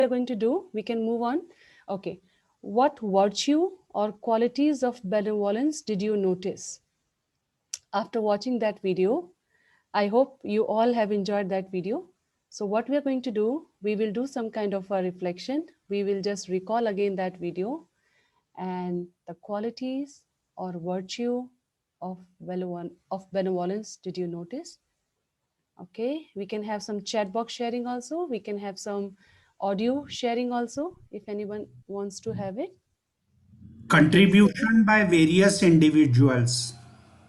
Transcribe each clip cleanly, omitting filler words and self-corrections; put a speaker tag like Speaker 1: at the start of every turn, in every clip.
Speaker 1: we're going to do, we can move on. Okay. What virtue or qualities of benevolence did you notice? After watching that video, I hope you all have enjoyed that video. So what we are going to do, we will do some kind of a reflection. We will just recall again that video and the qualities or virtue of benevolence did you notice? Okay, we can have some chat box sharing also. We can have some audio sharing also if anyone wants to have it.
Speaker 2: Contribution by various individuals.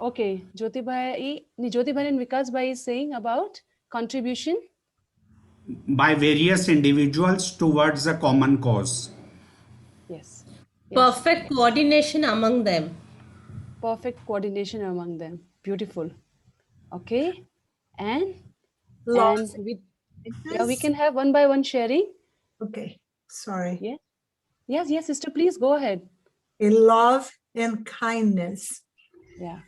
Speaker 1: Okay, Jyoti Bhai and Vikas Bhai is saying about contribution.
Speaker 2: By various individuals towards a common cause.
Speaker 1: Yes, yes,
Speaker 3: Perfect coordination among them.
Speaker 1: perfect coordination among them. Beautiful. Okay, and
Speaker 4: Love.
Speaker 1: we yeah, we can have one by one sharing.
Speaker 4: Okay, sorry.
Speaker 1: Yeah. Yes, sister, please go ahead.
Speaker 4: In love and kindness.
Speaker 1: Yeah,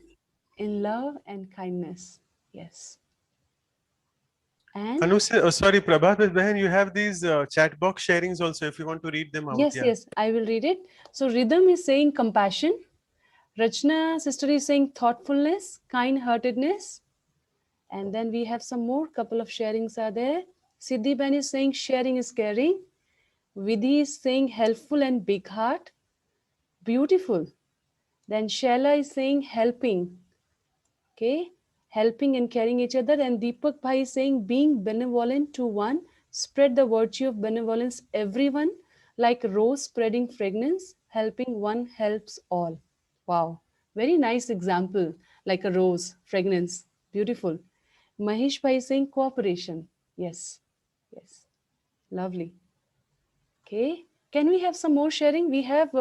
Speaker 1: in love and kindness. Yes. And
Speaker 5: Sorry, Prabhat Behan, you have these chat box sharings also if you want to read them out.
Speaker 1: yes, I will read it. So Rhythm is saying compassion. Rachna sister is saying thoughtfulness, kind-heartedness. And then we have some more couple of sharings are there. Siddhi Ben is saying sharing is caring. Vidhi is saying helpful and big heart. Beautiful. Then Shaila is saying helping. Okay. Helping and caring each other. And Deepak Bhai is saying being benevolent to one, spread the virtue of benevolence everyone, like rose spreading fragrance, helping one helps all. Wow. Very nice example, like a rose, fragrance. Beautiful. Mahesh Bhai is saying cooperation. Yes. Yes. Lovely. Okay. Can we have some more sharing? We have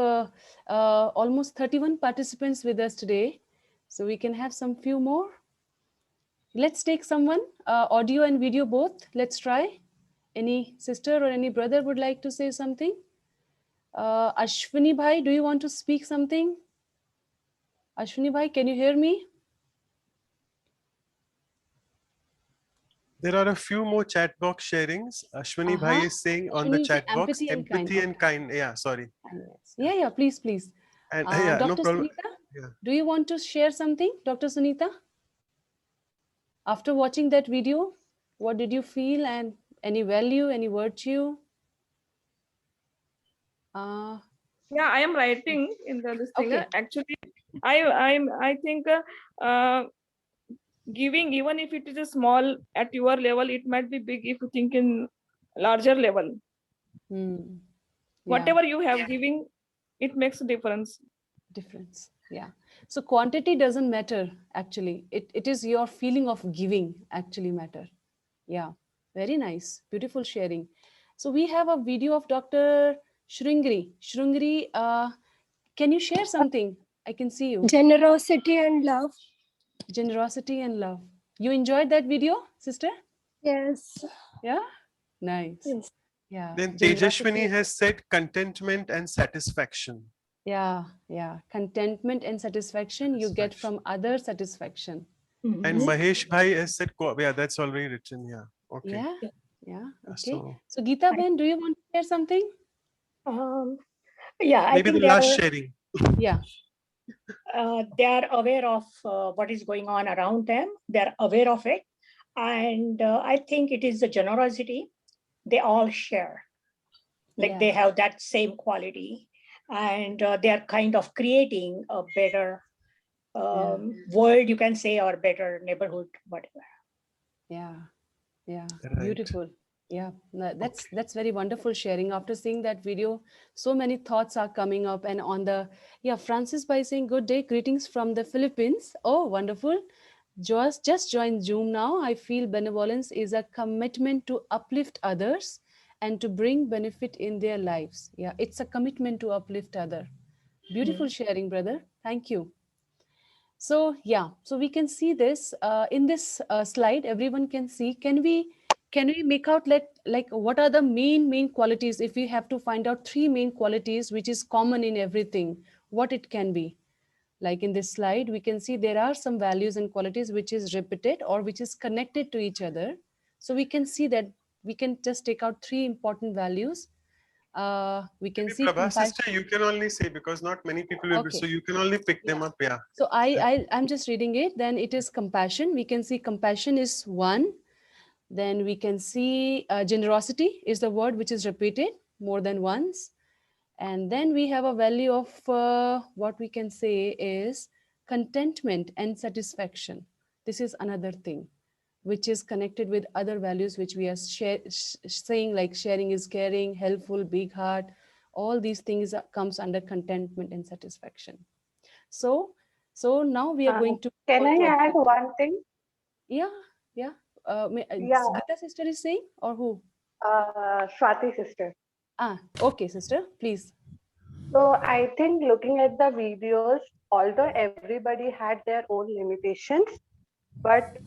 Speaker 1: almost 31 participants with us today. So we can have some few more. Let's take someone, audio and video both. Let's try. Any sister or any brother would like to say something? Ashwini Bhai, do you want to speak something? Ashwini Bhai, can you hear me?
Speaker 5: There are a few more chat box sharings. Ashwini Bhai is saying on the
Speaker 1: Ashwini,
Speaker 5: chat box,
Speaker 1: empathy and kind.
Speaker 5: empathy and kind. Yeah, sorry.
Speaker 1: Yeah, please.
Speaker 5: And yeah, no
Speaker 1: Dr.
Speaker 5: problem.
Speaker 1: Sunita,
Speaker 5: Yeah.
Speaker 1: do you want to share something, Dr. Sunita? After watching that video, what did you feel and any value, any virtue?
Speaker 6: Yeah, I am writing in this thing.
Speaker 1: Okay.
Speaker 6: Actually, I think giving, even if it is a small at your level, it might be big if you think in larger level.
Speaker 1: Yeah.
Speaker 6: Whatever you have giving, it makes a difference.
Speaker 1: Yeah. So quantity doesn't matter actually. It is your feeling of giving actually matter. Yeah. Very nice. Beautiful sharing. So we have a video of Dr. Shrungri. Shrungri, can you share something? I can see you.
Speaker 7: Generosity and love.
Speaker 1: Generosity and love. You enjoyed that video, sister?
Speaker 7: Yes.
Speaker 1: Yeah. Nice.
Speaker 7: Yes.
Speaker 1: Yeah.
Speaker 5: Then Tejashwini has said contentment and satisfaction.
Speaker 1: Yeah. Contentment and satisfaction you get from other satisfaction.
Speaker 5: And Mahesh Bhai has said, yeah, that's already written. Yeah. Okay.
Speaker 1: Yeah. Okay. So Geeta Ben, do you want to share something?
Speaker 7: Yeah.
Speaker 5: Maybe the last sharing.
Speaker 1: Yeah.
Speaker 7: They are aware of what is going on around them. They are aware of it. And I think it is the generosity they all share. Like they have that same quality. And they are kind of creating a better world, you can say, or better neighborhood, whatever.
Speaker 1: Yeah. Beautiful. Yeah, that's very wonderful sharing. After seeing that video, so many thoughts are coming up. And on the, Francis by saying good day, greetings from the Philippines. Oh, wonderful. Just joined Zoom now. I feel benevolence is a commitment to uplift others and to bring benefit in their lives. Yeah, it's a commitment to uplift other. Beautiful sharing, brother. Thank you. So so we can see this in this slide. Everyone can see. Can we make out like what are the main qualities? If we have to find out three main qualities which is common in everything, what it can be? Like in this slide, we can see there are some values and qualities which is repeated or which is connected to each other. So we can see that we can just take out three important values We can
Speaker 5: Maybe
Speaker 1: see
Speaker 5: Prabha
Speaker 1: compassion.
Speaker 5: sister, you can only say because not many people will be,
Speaker 1: Okay.
Speaker 5: so you can only pick them
Speaker 1: Yeah.
Speaker 5: up. Yeah.
Speaker 1: So I'm just reading it. Then it is compassion. We can see compassion is one. Then we can see generosity is the word which is repeated more than once. And then we have a value of what we can say is contentment and satisfaction. This is another thing which is connected with other values which we are saying, like sharing is caring, helpful, big heart. All these things comes under contentment and satisfaction. So now we are going to
Speaker 8: Can
Speaker 1: go
Speaker 8: I
Speaker 1: to
Speaker 8: add one thing?
Speaker 1: yeah, yeah.
Speaker 8: Yeah,
Speaker 1: Gita sister is saying, or who?
Speaker 8: Swati sister.
Speaker 1: Okay, sister, please.
Speaker 8: So I think looking at the videos, although everybody had their own limitations, but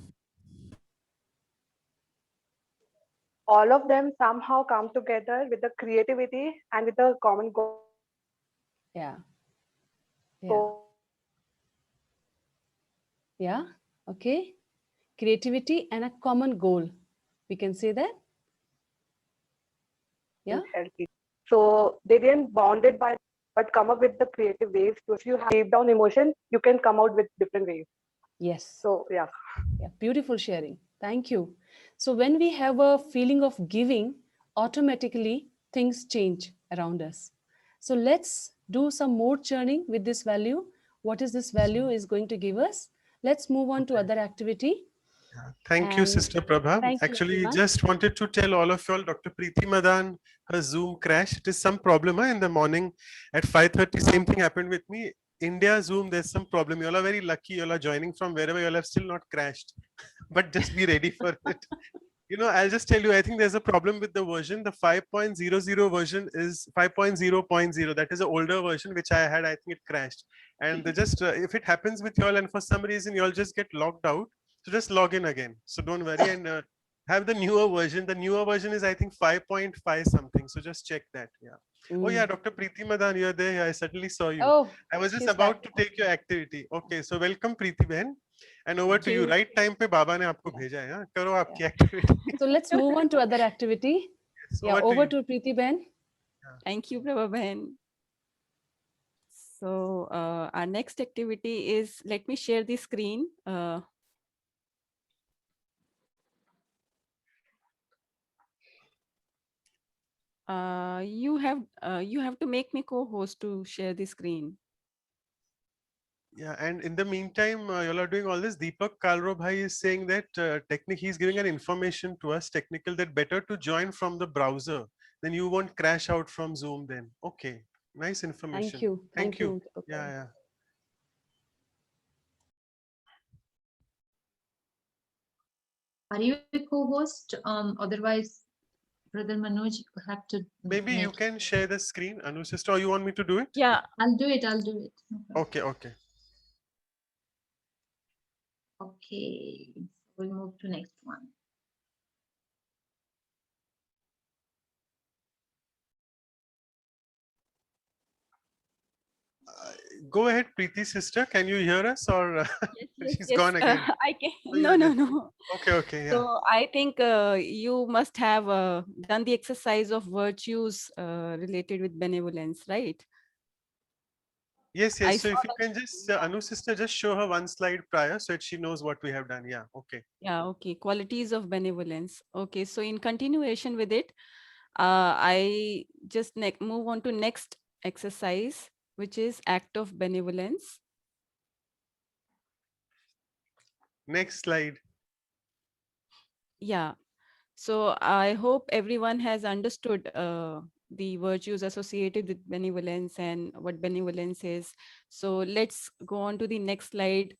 Speaker 8: all of them somehow come together with the creativity and with a common goal.
Speaker 1: Yeah, yeah, yeah. Okay. Creativity and a common goal. We can say that. Yeah.
Speaker 8: Help people. So they didn't bond it by, but come up with the creative ways. So if you have deep down emotion, you can come out with different ways.
Speaker 1: Yes.
Speaker 8: So yeah.
Speaker 1: Yeah. Beautiful sharing. Thank you. So when we have a feeling of giving, automatically things change around us. So let's do some more churning with this value. What is this value is going to give us? Let's move on to other activity.
Speaker 5: Thank you,
Speaker 1: And
Speaker 5: Sister Prabha.
Speaker 1: thank you,
Speaker 5: Actually,
Speaker 1: everyone.
Speaker 5: just wanted to tell all of you all, Dr. Preeti Madan, her Zoom crashed. It is some problem in the morning at 5:30. Same thing happened with me. India Zoom, there's some problem. You all are very lucky. You all are joining from wherever. You all have still not crashed. But just be ready for it. You know, I'll just tell you, I think there's a problem with the version. The 5.00 version is 5.0.0. That is an older version, which I had. I think it crashed. And just if it happens with you all and for some reason you all just get logged out, so just log in again. So don't worry and have the newer version. The newer version is I think 5.5 something. So just check that. Yeah. Oh yeah, Dr. Preeti Madan, you're there. I suddenly saw you.
Speaker 1: Oh,
Speaker 5: I was just
Speaker 1: she's
Speaker 5: about
Speaker 1: back.
Speaker 5: to take your activity. Okay, so welcome Preeti Behan. And over to you.
Speaker 1: you.
Speaker 5: Right time पे बाबा ने आपको भेजा है. हाँ? करो आपकी activity.
Speaker 1: So let's move on to other activity.
Speaker 5: Yes,
Speaker 1: Yeah,
Speaker 5: over to
Speaker 1: over
Speaker 5: you.
Speaker 1: to Preeti Ben.
Speaker 9: Thank you, Prabha Bahan. So our next activity is, let me share the screen. You have to make me co-host to share the screen.
Speaker 5: Yeah, and in the meantime, you all are doing all this. Deepak Kalro Bhai is saying that he's giving an information to us, technical, that better to join from the browser. Then you won't crash out from Zoom then. Okay, nice information.
Speaker 1: Thank you.
Speaker 5: Thank you.
Speaker 1: Okay.
Speaker 5: Yeah, yeah.
Speaker 10: Are you a co-host? Otherwise, Brother Manoj have to.
Speaker 5: Maybe you
Speaker 10: make-
Speaker 5: can share the screen, Anu sister, or you want me to do it?
Speaker 9: Yeah.
Speaker 10: I'll do it. I'll do it. No problem.
Speaker 5: Okay, okay.
Speaker 10: Okay. We'll move to next one.
Speaker 5: Go ahead, Preeti sister. Can you hear us or she's
Speaker 9: Yes,
Speaker 5: gone again?
Speaker 9: I can.
Speaker 5: Oh,
Speaker 9: No,
Speaker 5: you're
Speaker 9: no,
Speaker 5: there.
Speaker 9: no.
Speaker 5: Okay, okay, yeah.
Speaker 9: So I think you must have done the exercise of virtues related with benevolence, right?
Speaker 5: Yes,
Speaker 9: I
Speaker 5: yes. So
Speaker 9: saw
Speaker 5: if you
Speaker 9: that.
Speaker 5: can just, Anu sister, just show her one slide prior so that she knows what we have done. Yeah, okay.
Speaker 9: Yeah, okay. Qualities of benevolence. Okay, so in continuation with it, I just move on to next exercise, which is act of benevolence.
Speaker 5: Next slide.
Speaker 9: Yeah. So I hope everyone has understood the virtues associated with benevolence and what benevolence is. So let's go on to the next slide.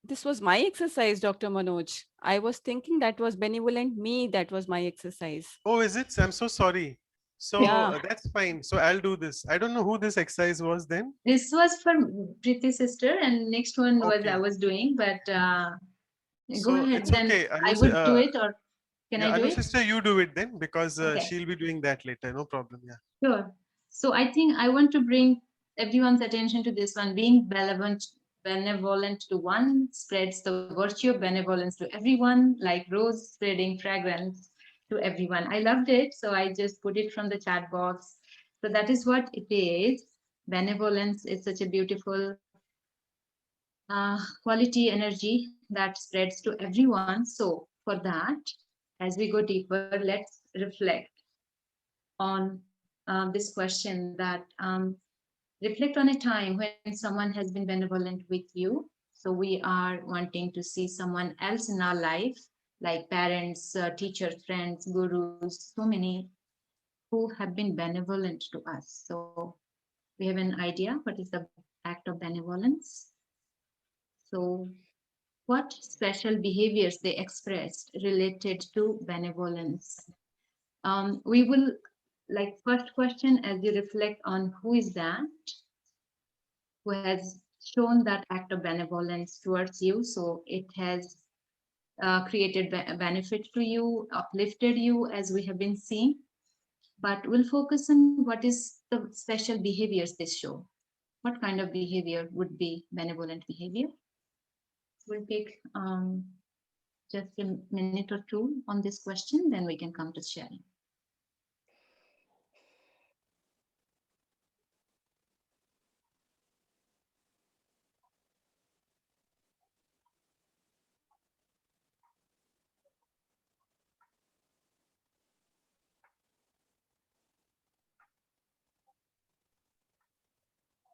Speaker 9: This was my exercise, Dr. Manoj. I was thinking that was benevolent me, that was my exercise.
Speaker 5: Oh, is it? I'm so sorry. So
Speaker 9: Yeah.
Speaker 5: that's fine. So I'll do this. I don't know who this exercise was then.
Speaker 10: This was for Preeti sister, and next one was
Speaker 5: Okay.
Speaker 10: I was doing, but
Speaker 5: So
Speaker 10: go ahead.
Speaker 5: it's
Speaker 10: Then
Speaker 5: okay.
Speaker 10: I would do it, or can I do
Speaker 5: Anu
Speaker 10: it?
Speaker 5: sister, you do it then because
Speaker 10: Okay.
Speaker 5: she'll be doing that later. No problem. Yeah.
Speaker 10: Sure. So I think I want to bring everyone's attention to this one. Being benevolent to one spreads the virtue of benevolence to everyone, like rose spreading fragrance. to everyone. I loved it, so I just put it from the chat box. So that is what it is. Benevolence is such a beautiful quality energy that spreads to everyone. So for that, as we go deeper, let's reflect on this question that reflect on a time when someone has been benevolent with you. So we are wanting to see someone else in our life, like parents, teachers, friends, gurus, so many who have been benevolent to us. So we have an idea what is the act of benevolence. So what special behaviors they expressed related to benevolence. We will, like, first question, as you reflect on who is that who has shown that act of benevolence towards you. So it has created a benefit to you, uplifted you, as we have been seeing. But we'll focus on what is the special behaviors they show. What kind of behavior would be benevolent behavior? We'll take just a minute or two on this question, then we can come to sharing.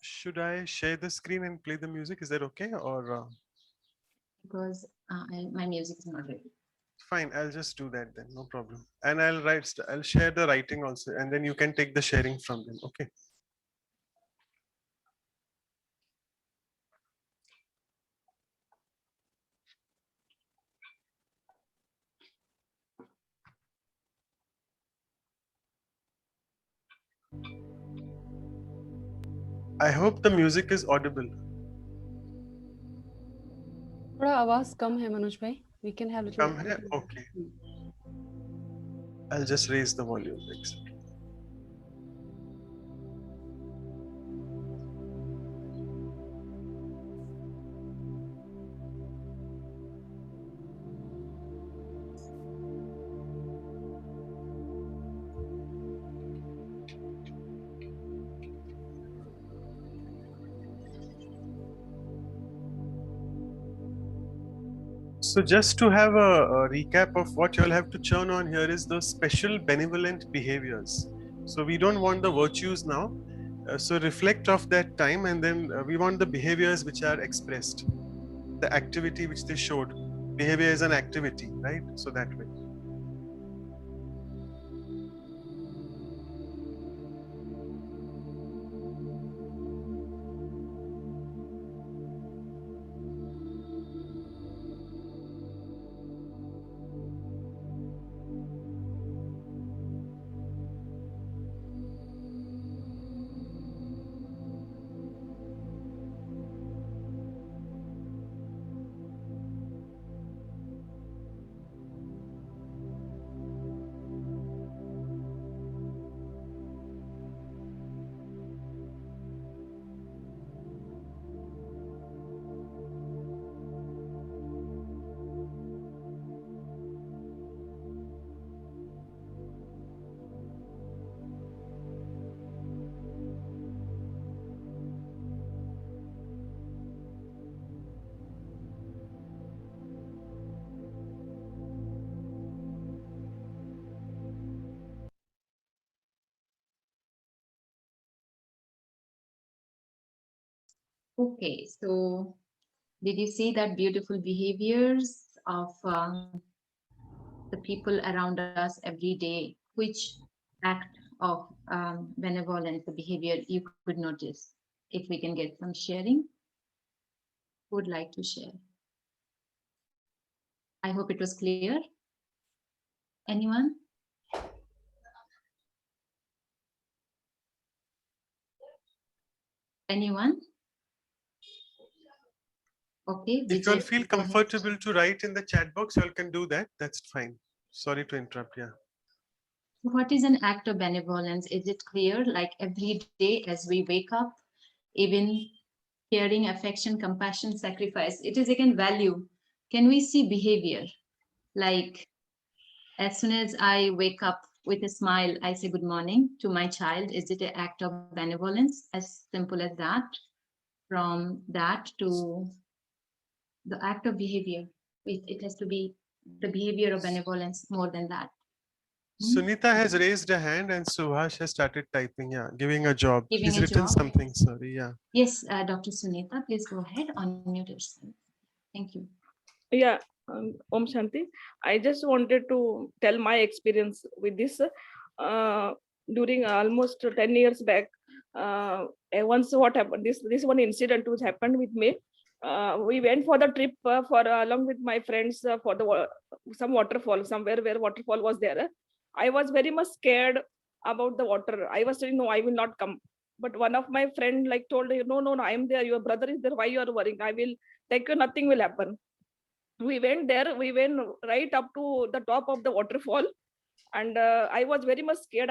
Speaker 5: Should I share the screen and play the music? Is that okay? Or
Speaker 10: Because my music is not ready.
Speaker 5: fine, I'll just do that then. No problem. And I'll share the writing also, and then you can take the sharing from them. Okay. I hope the music is audible.
Speaker 1: थोड़ा आवाज कम है मनोज भाई. We can have little.
Speaker 5: Come here. Okay. I'll just raise the volume. Exactly. So just to have a recap of what you'll have to churn on here is the special benevolent behaviors. So we don't want the virtues now. So reflect of that time, and then we want the behaviors which are expressed, the activity which they showed. Behavior is an activity, right? So that way.
Speaker 10: Okay, so did you see that beautiful behaviors of the people around us every day? Which act of benevolence, the behavior you could notice? If we can get some sharing, who would like to share? I hope it was clear. Anyone? Anyone? Okay.
Speaker 5: If you all feel comfortable to write in the chat box, you all can do that. That's fine. Sorry to interrupt. Yeah.
Speaker 10: What is an act of benevolence? Is it clear? Like every day as we wake up, even caring, affection, compassion, sacrifice, it is again value. Can we see behavior? Like As soon as I wake up with a smile, I say good morning to my child. Is it an act of benevolence? As simple as that. From that to the act of behavior, it has to be the behavior of benevolence more than that.
Speaker 5: Sunita has raised a hand and Subhash has started typing. Yeah, giving a job.
Speaker 10: Giving
Speaker 5: He's
Speaker 10: a
Speaker 5: written
Speaker 10: job.
Speaker 5: something. Sorry. Yeah.
Speaker 10: Yes, Dr. Sunita, please go ahead, unmute yourself. Thank you.
Speaker 6: Yeah, Om Shanti. I just wanted to tell my experience with this. During almost 10 years back, once what happened, this one incident which happened with me. We went for the trip for along with my friends for the some waterfall somewhere where waterfall was there. I was very much scared about the water. I was saying no, I will not come. But one of my friend like told her, no, I am there. Your brother is there. Why you are worrying? I will take you. Nothing will happen. We went there. We went right up to the top of the waterfall, and I was very much scared.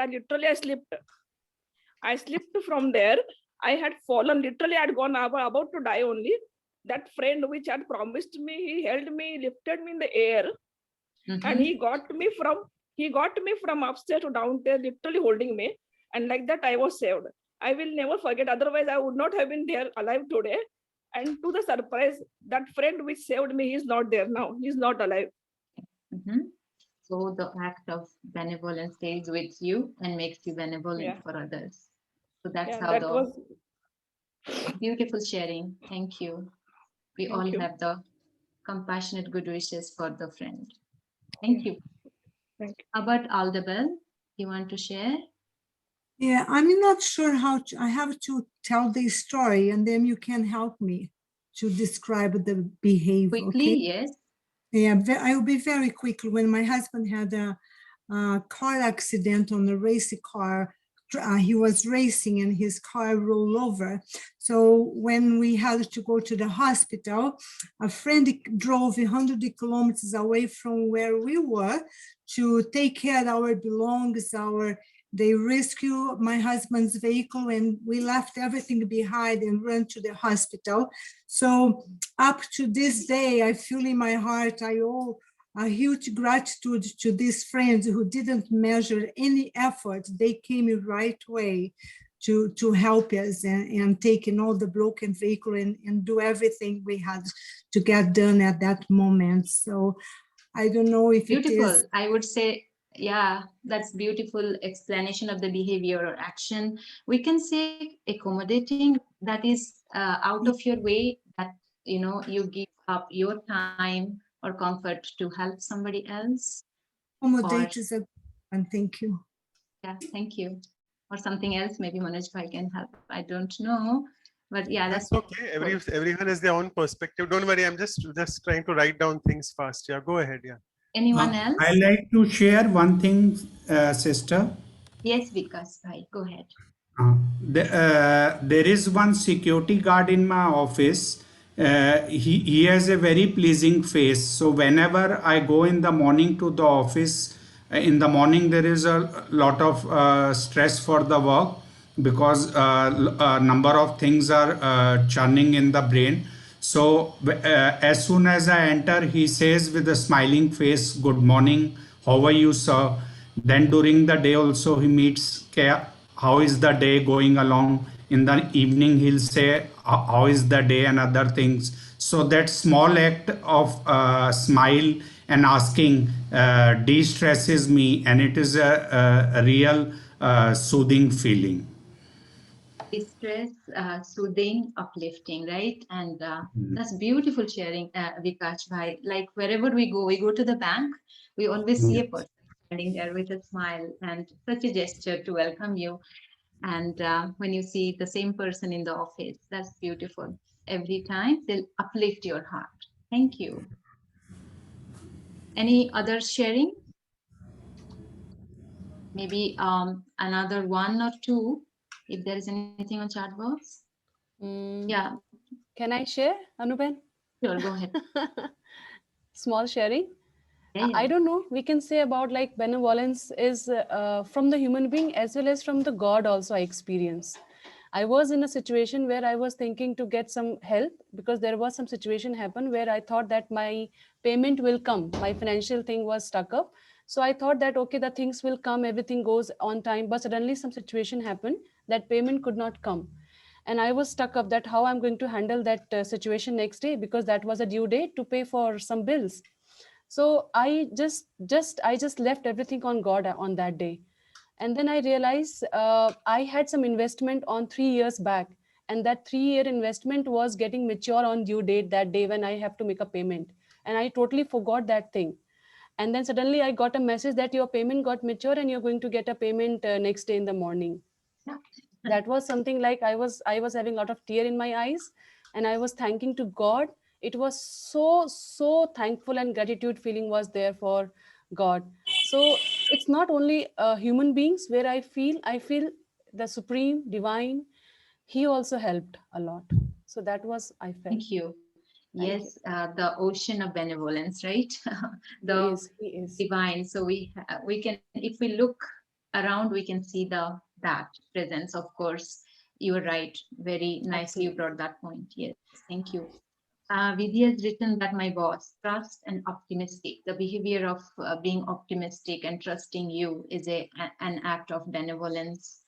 Speaker 6: I slipped from there. I had fallen. Literally, I had gone about to die only. That friend which had promised me, he held me, lifted me in the air, and he got me from upstairs to downstairs, literally holding me. And like that, I was saved. I will never forget. Otherwise, I would not have been there alive today. And to the surprise, that friend which saved me, he's not there now. He's not alive.
Speaker 10: So the act of benevolence stays with you and makes you benevolent for others. So that's how
Speaker 6: that
Speaker 10: the
Speaker 6: was
Speaker 10: beautiful sharing. Thank you. We
Speaker 6: Thank
Speaker 10: all
Speaker 6: you.
Speaker 10: have the compassionate good wishes for the friend. Thank you.
Speaker 6: Thank you.
Speaker 10: How about Aldabel? You want to share?
Speaker 4: Yeah, I'm not sure how to, I have to tell the story and then you can help me to describe the behavior.
Speaker 10: Quickly,
Speaker 4: okay?
Speaker 10: yes.
Speaker 4: Yeah, I will be very quick. When my husband had a car accident on a race car, he was racing and his car rolled over. So when we had to go to the hospital, a friend drove 100 kilometers away from where we were to take care of our belongings, they rescued my husband's vehicle and we left everything behind and ran to the hospital. So up to this day, I feel in my heart, I owe a huge gratitude to these friends who didn't measure any effort. They came in right way to help us and taking all the broken vehicle and do everything we had to get done at that moment. So I don't know if
Speaker 10: Beautiful.
Speaker 4: it is.
Speaker 10: I would say, yeah, that's beautiful explanation of the behavior or action. We can say accommodating, that is out of your way, that you give up your time or comfort to help somebody else.
Speaker 4: Accommodate is a good one. Thank you.
Speaker 10: Yeah, thank you. Or something else, maybe Manoj Bhai can help. I don't know. But yeah,
Speaker 5: That's okay. Everyone has their own perspective. Don't worry. I'm just trying to write down things fast. Yeah, go ahead. Yeah.
Speaker 10: Anyone else?
Speaker 2: I like to share one thing, sister.
Speaker 10: Yes, Vikas Bhai, go ahead.
Speaker 2: There is one security guard in my office. He has a very pleasing face. So whenever I go in the morning to the office, in the morning there is a lot of stress for the work because a number of things are churning in the brain. So as soon as I enter, he says with a smiling face, "Good morning. How are you, sir?" Then during the day also he meets, how is the day going along. In the evening he'll say, how is the day, and other things. So that small act of smile and asking de-stresses me, and it is a real soothing feeling.
Speaker 10: Distress, soothing, uplifting, right? And that's beautiful sharing, Vikas Bhai. Like wherever we go to the bank, we always see a person standing there with a smile and such a gesture to welcome you. And when you see the same person in the office, that's beautiful. Every time they'll uplift your heart. Thank you. Any other sharing? Maybe another one or two, if there is anything on chat box. Yeah.
Speaker 1: Can I share, Anuben?
Speaker 10: Sure, go ahead.
Speaker 1: Small sharing.
Speaker 10: Yeah.
Speaker 1: I don't know. We can say about like benevolence is from the human being as well as from the God also I experience. I was in a situation where I was thinking to get some help because there was some situation happen where I thought that my payment will come. My financial thing was stuck up. So I thought that, okay, the things will come, everything goes on time, but suddenly some situation happened that payment could not come. And I was stuck up that how I'm going to handle that situation next day, because that was a due date to pay for some bills. So I just left everything on God on that day. And then I realized I had some investment on 3 years back, and that 3 year investment was getting mature on due date that day when I have to make a payment. And I totally forgot that thing. And then suddenly I got a message that your payment got mature and you're going to get a payment next day in the morning. That was something like I was having a lot of tear in my eyes, and I was thanking to God. It was so thankful, and gratitude feeling was there for God. So it's not only human beings where I feel the supreme divine, he also helped a lot. So that was I felt.
Speaker 10: Thank you.
Speaker 1: Thank you.
Speaker 10: Yes, the ocean of benevolence, right?
Speaker 1: He
Speaker 10: The
Speaker 1: is, he is.
Speaker 10: divine. So we can, if we look around, we can see that presence. Of course, you are right. Very nicely you
Speaker 1: Absolutely.
Speaker 10: brought that point. Yes, thank you. Vidya has written that my boss, trust and optimistic. The behavior of being optimistic and trusting you is an act of benevolence.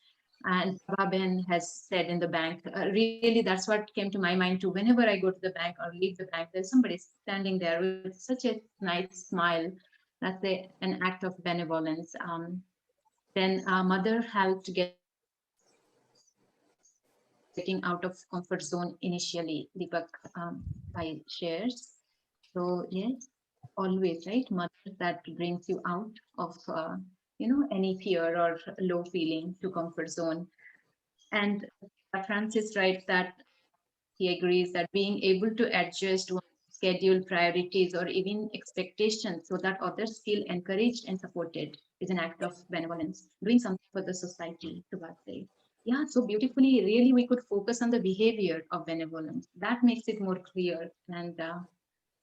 Speaker 10: And Baben has said in the bank, really, that's what came to my mind too. Whenever I go to the bank or leave the bank, there's somebody standing there with such a nice smile. That's an act of benevolence. Then mother helped getting out of comfort zone initially, Deepak, by shares. So yes, always right, mother that brings you out of any fear or low feeling to comfort zone. And Francis writes that he agrees that being able to adjust one's schedule, priorities, or even expectations so that others feel encouraged and supported is an act of benevolence, doing something for the society, to say. Yeah, so beautifully, really, we could focus on the behavior of benevolence. That makes it more clear. And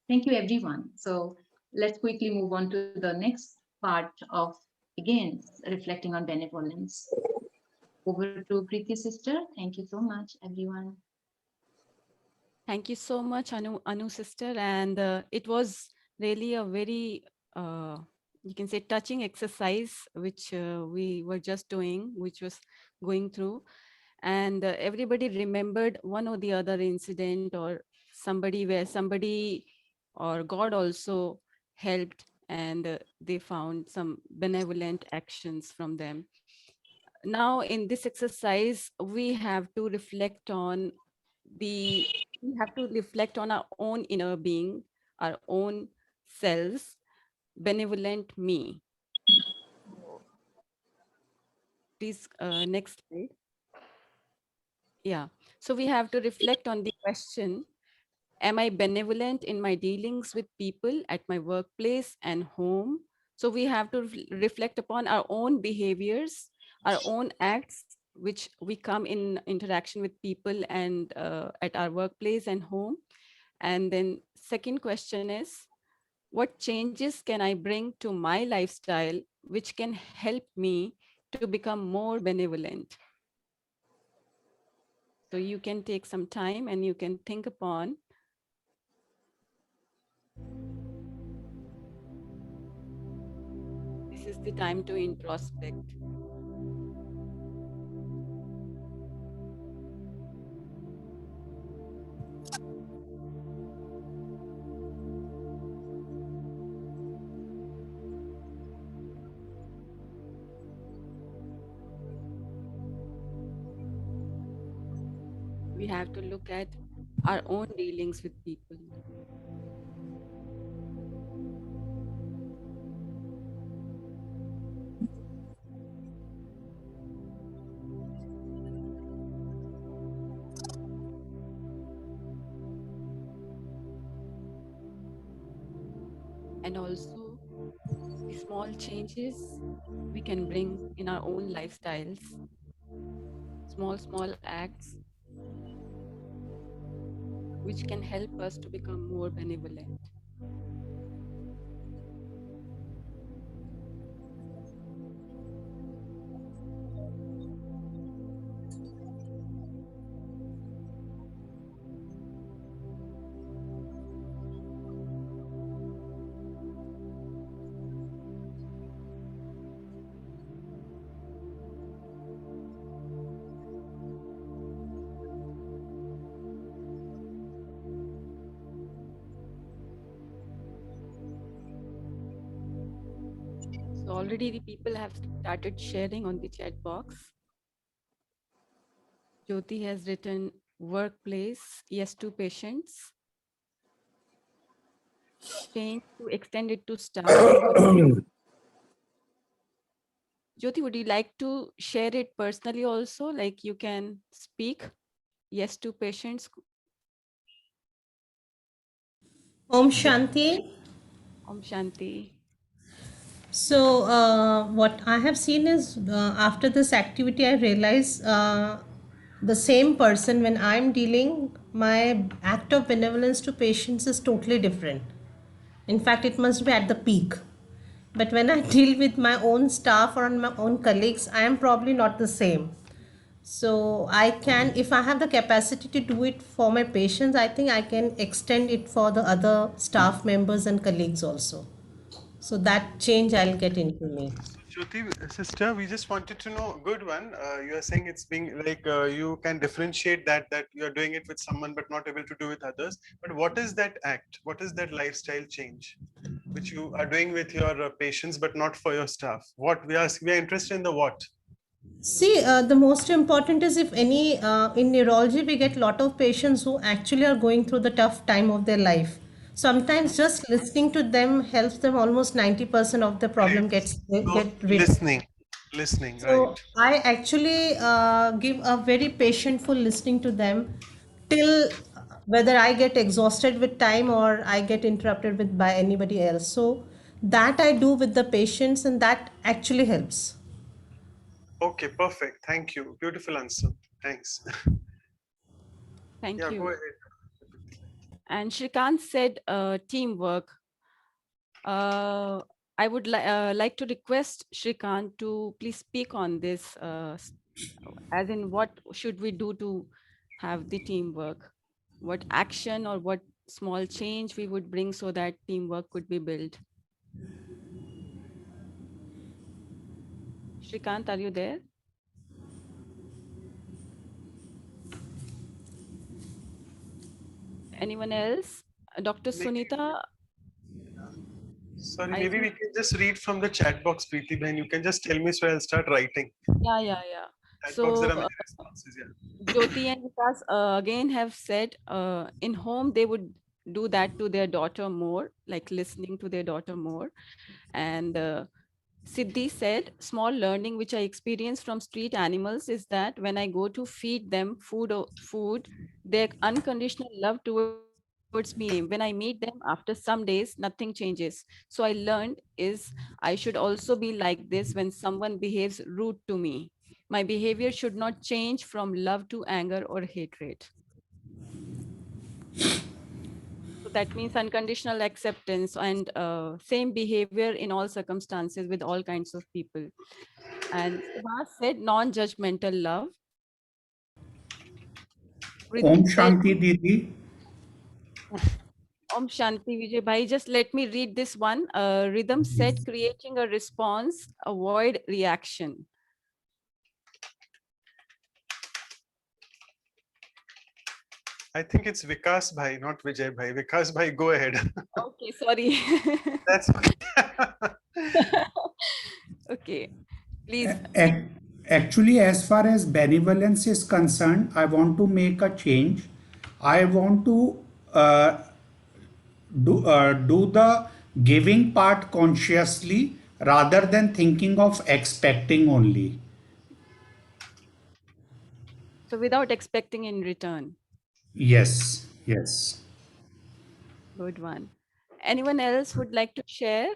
Speaker 10: thank you, everyone. So let's quickly move on to the next part of, again, reflecting on benevolence. Over to Preeti sister. Thank you so much, everyone.
Speaker 9: Thank you so much, Anu sister. And it was really a very, you can say, touching exercise, which we were just doing, which was going through. And everybody remembered one or the other incident or somebody where somebody or God also helped, and they found some benevolent actions from them. Now in this exercise, we have to reflect on our own inner being, our own selves, benevolent me. Please, next slide. Yeah. So we have to reflect on the question, am I benevolent in my dealings with people at my workplace and home? So we have to reflect upon our own behaviors, our own acts, which we come in interaction with people and at our workplace and home. And then second question is, what changes can I bring to my lifestyle which can help me to become more benevolent? So you can take some time and you can think upon. This is the time to introspect. We have to look at our own dealings with people. And also the small changes we can bring in our own lifestyles, small acts which can help us to become more benevolent. Already the people have started sharing on the chat box. Jyoti has written workplace, yes to patients. Change to extend it to staff. Jyoti, would you like to share it personally also? Like you can speak, yes to patients.
Speaker 3: Om Shanti.
Speaker 9: Om Shanti.
Speaker 3: So what I have seen is after this activity, I realize the same person when I'm dealing, my act of benevolence to patients is totally different. In fact, it must be at the peak. But when I deal with my own staff or my own colleagues, I am probably not the same. So I can, if I have the capacity to do it for my patients, I think I can extend it for the other staff members and colleagues also. So that change I'll get into me.
Speaker 5: Jyoti, sister, we just wanted to know, good one. You are saying it's being like you can differentiate that you are doing it with someone but not able to do with others. But what is that act? What is that lifestyle change which you are doing with your patients but not for your staff? What we are interested in the what?
Speaker 3: See, the most important is if any, in neurology, we get a lot of patients who actually are going through the tough time of their life. Sometimes just listening to them helps them almost 90% of the
Speaker 5: Great.
Speaker 3: problem
Speaker 5: So
Speaker 3: get rid.
Speaker 5: listening, right?
Speaker 3: So I actually give a very patientful listening to them till whether I get exhausted with time or I get interrupted with by anybody else. So that I do with the patients and that actually helps.
Speaker 5: Okay, perfect. Thank you. Beautiful answer. Thanks.
Speaker 9: Thank
Speaker 5: Yeah, go
Speaker 9: you.
Speaker 5: ahead.
Speaker 9: And Shrikant said teamwork. I would like to request Shrikant to please speak on this, as in what should we do to have the teamwork? What action or what small change we would bring so that teamwork could be built? Shrikant, are you there? Anyone else? Dr.
Speaker 5: Maybe,
Speaker 9: Sunita,
Speaker 5: sorry,
Speaker 9: I
Speaker 5: maybe we
Speaker 9: think,
Speaker 5: can just read from the chat box, Preeti Bhen. You can just tell me so I'll start writing.
Speaker 9: yeah.
Speaker 5: Chat box, there
Speaker 9: So
Speaker 5: are many responses. Yeah.
Speaker 9: Jyoti and Vikas again have said in home they would do that to their daughter more, like listening to their daughter more. And Siddhi said, small learning which I experienced from street animals is that when I go to feed them food, their unconditional love towards me is the same. When I meet them after some days, nothing changes. So I learned is I should also be like this when someone behaves rude to me. My behavior should not change from love to anger or hatred. So that means unconditional acceptance and same behavior in all circumstances with all kinds of people. And Subhas said non-judgmental love.
Speaker 2: Om
Speaker 9: Rhythm said,
Speaker 2: Shanti Didi.
Speaker 9: Om Shanti Vijay Bhai, just let me read this one. Rhythm said creating a response, avoid reaction.
Speaker 5: I think it's Vikas Bhai, not Vijay Bhai. Vikas Bhai, go ahead.
Speaker 9: Okay, sorry.
Speaker 5: That's
Speaker 9: Okay, please.
Speaker 2: Ac- Actually, as far as benevolence is concerned, I want to make a change. I want to uh, do the giving part consciously rather than thinking of expecting only.
Speaker 9: So without expecting in return.
Speaker 2: Yes, yes.
Speaker 9: Good one. Anyone else would like to share?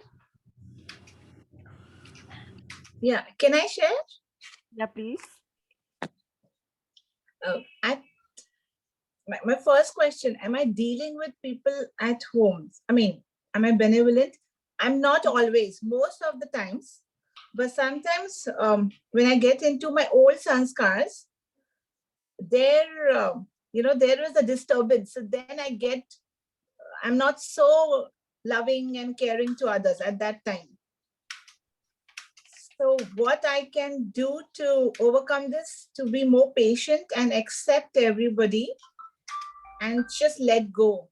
Speaker 11: Yeah, can I share?
Speaker 9: Yeah, please.
Speaker 11: My first question, am I dealing with people at home? I mean, am I benevolent? I'm not always, most of the times, but sometimes when I get into my old sanskars, there, there is a disturbance. So then I'm not so loving and caring to others at that time. So what I can do to overcome this, to be more patient and accept everybody and just let go.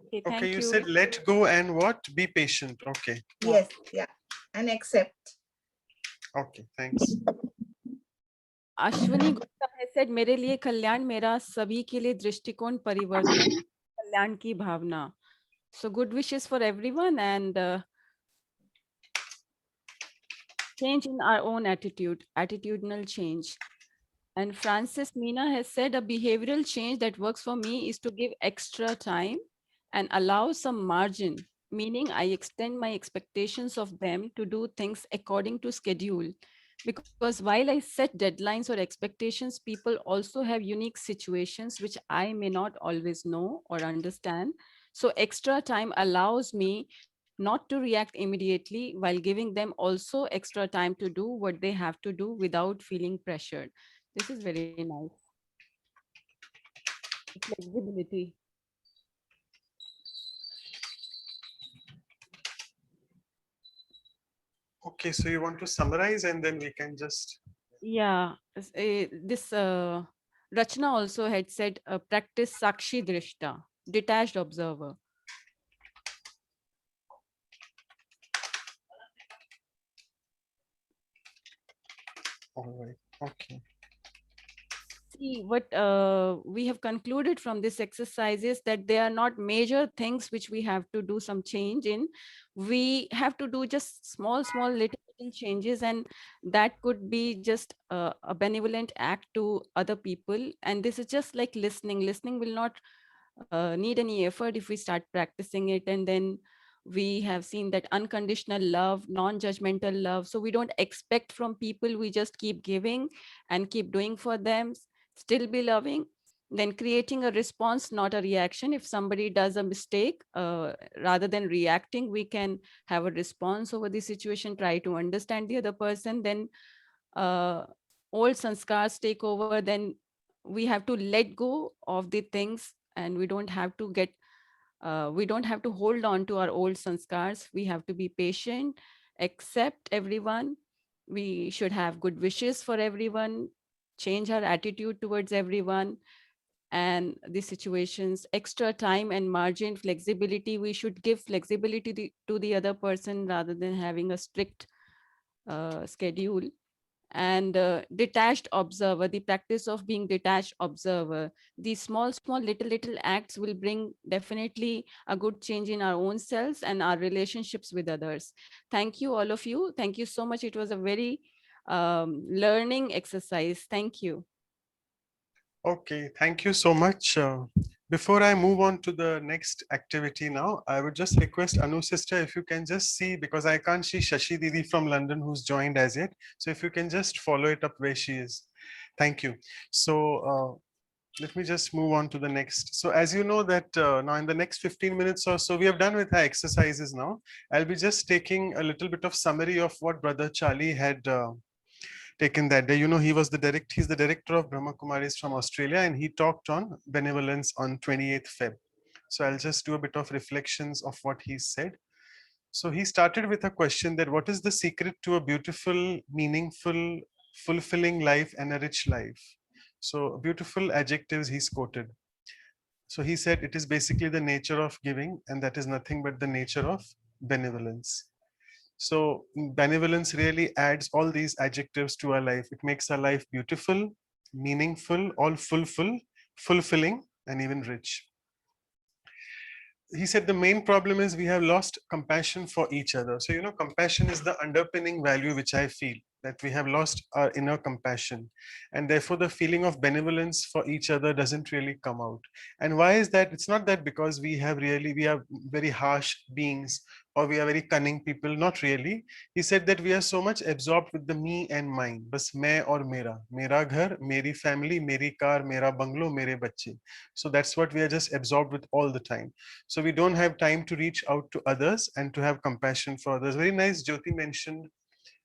Speaker 9: Okay,
Speaker 5: Okay,
Speaker 9: thank
Speaker 5: you
Speaker 9: you.
Speaker 5: said let go and what? Be patient. Okay.
Speaker 11: Yes, yeah. And accept.
Speaker 5: Okay, thanks.
Speaker 9: Ashwini Gautam has said मेरे लिए कल्याण मेरा सभी के लिए दृष्टिकोण परिवर्तन कल्याण की भावना. So good wishes for everyone and change in our own attitude, attitudinal change. And Francis Mina has said a behavioral change that works for me is to give extra time and allow some margin, meaning I extend my expectations of them to do things according to schedule. Because while I set deadlines or expectations, people also have unique situations which I may not always know or understand. So extra time allows me not to react immediately while giving them also extra time to do what they have to do without feeling pressured. This is very nice. Flexibility.
Speaker 5: Okay, so you want to summarize and then we can just.
Speaker 9: Yeah, this Rachna also had said practice Sakshi Drishta, detached observer.
Speaker 5: All right. Okay.
Speaker 9: See, what we have concluded from this exercise is that they are not major things which we have to do some change in. We have to do just small, little changes, and that could be just a benevolent act to other people. And this is just like listening. Listening will not need any effort if we start practicing it. And then we have seen that unconditional love, non-judgmental love. So we don't expect from people, we just keep giving and keep doing for them, still be loving, then creating a response, not a reaction. If somebody does a mistake, rather than reacting, we can have a response over the situation, try to understand the other person. Then uh, old sanskars take over, then we have to let go of the things, and we don't have to hold on to our old sanskars. We have to be patient, accept everyone. We should have good wishes for everyone, change our attitude towards everyone, and the situations, extra time and margin, flexibility. We should give flexibility to the other person rather than having a strict schedule. And detached observer, the practice of being detached observer. These small little acts will bring definitely a good change in our own selves and our relationships with others. Thank you, all of you. Thank you so much. It was a very learning exercise. Thank you.
Speaker 5: Okay, thank you so much. Before I move on to the next activity now, I would just request Anu sister, if you can just see, because I can't see Shashi Didi from London who's joined as yet. So if you can just follow it up where she is. Thank you. So let me just move on to the next. So as you know that now in the next 15 minutes or so, we have done with our exercises now. I'll be just taking a little bit of summary of what Brother Charlie had taken that day. You know, he's the director of Brahma Kumaris from Australia, and he talked on benevolence on 28th Feb. So I'll just do a bit of reflections of what he said. So he started with a question that what is the secret to a beautiful, meaningful, fulfilling life and a rich life? So beautiful adjectives he's quoted. So he said it is basically the nature of giving, and that is nothing but the nature of benevolence. So benevolence really adds all these adjectives to our life. It makes our life beautiful, meaningful, all fulfilling, and even rich. He said the main problem is we have lost compassion for each other. So, you know, compassion is the underpinning value which I feel that we have lost our inner compassion, and therefore the feeling of benevolence for each other doesn't really come out. And why is that? It's not that because we are very harsh beings or we are very cunning people, not really. He said that we are so much absorbed with the me and mine, bas main aur mera ghar, meri family, meri car, mera bungalow, mere bacche. So that's what we are just absorbed with all the time. So we don't have time to reach out to others and to have compassion for others. Very nice. Jyoti mentioned,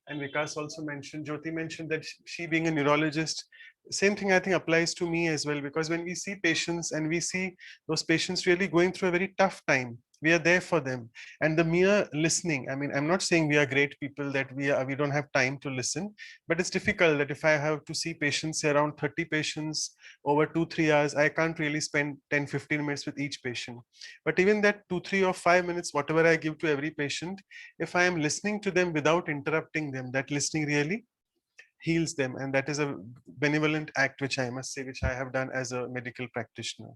Speaker 5: and Vikas also mentioned, Jyoti mentioned that she being a neurologist, same thing I think applies to me as well, because when we see patients and we see those patients really going through a very tough time, We are there for them. And the mere listening, I mean, I'm not saying we are great people, that we don't have time to listen, but it's difficult that if I have to see patients, say around 30 patients over 2-3 hours, I can't really spend 10-15 minutes with each patient. But even that 2, 3 or 5 minutes, whatever I give to every patient, if I am listening to them without interrupting them, that listening really heals them. And that is a benevolent act, which I must say, which I have done as a medical practitioner.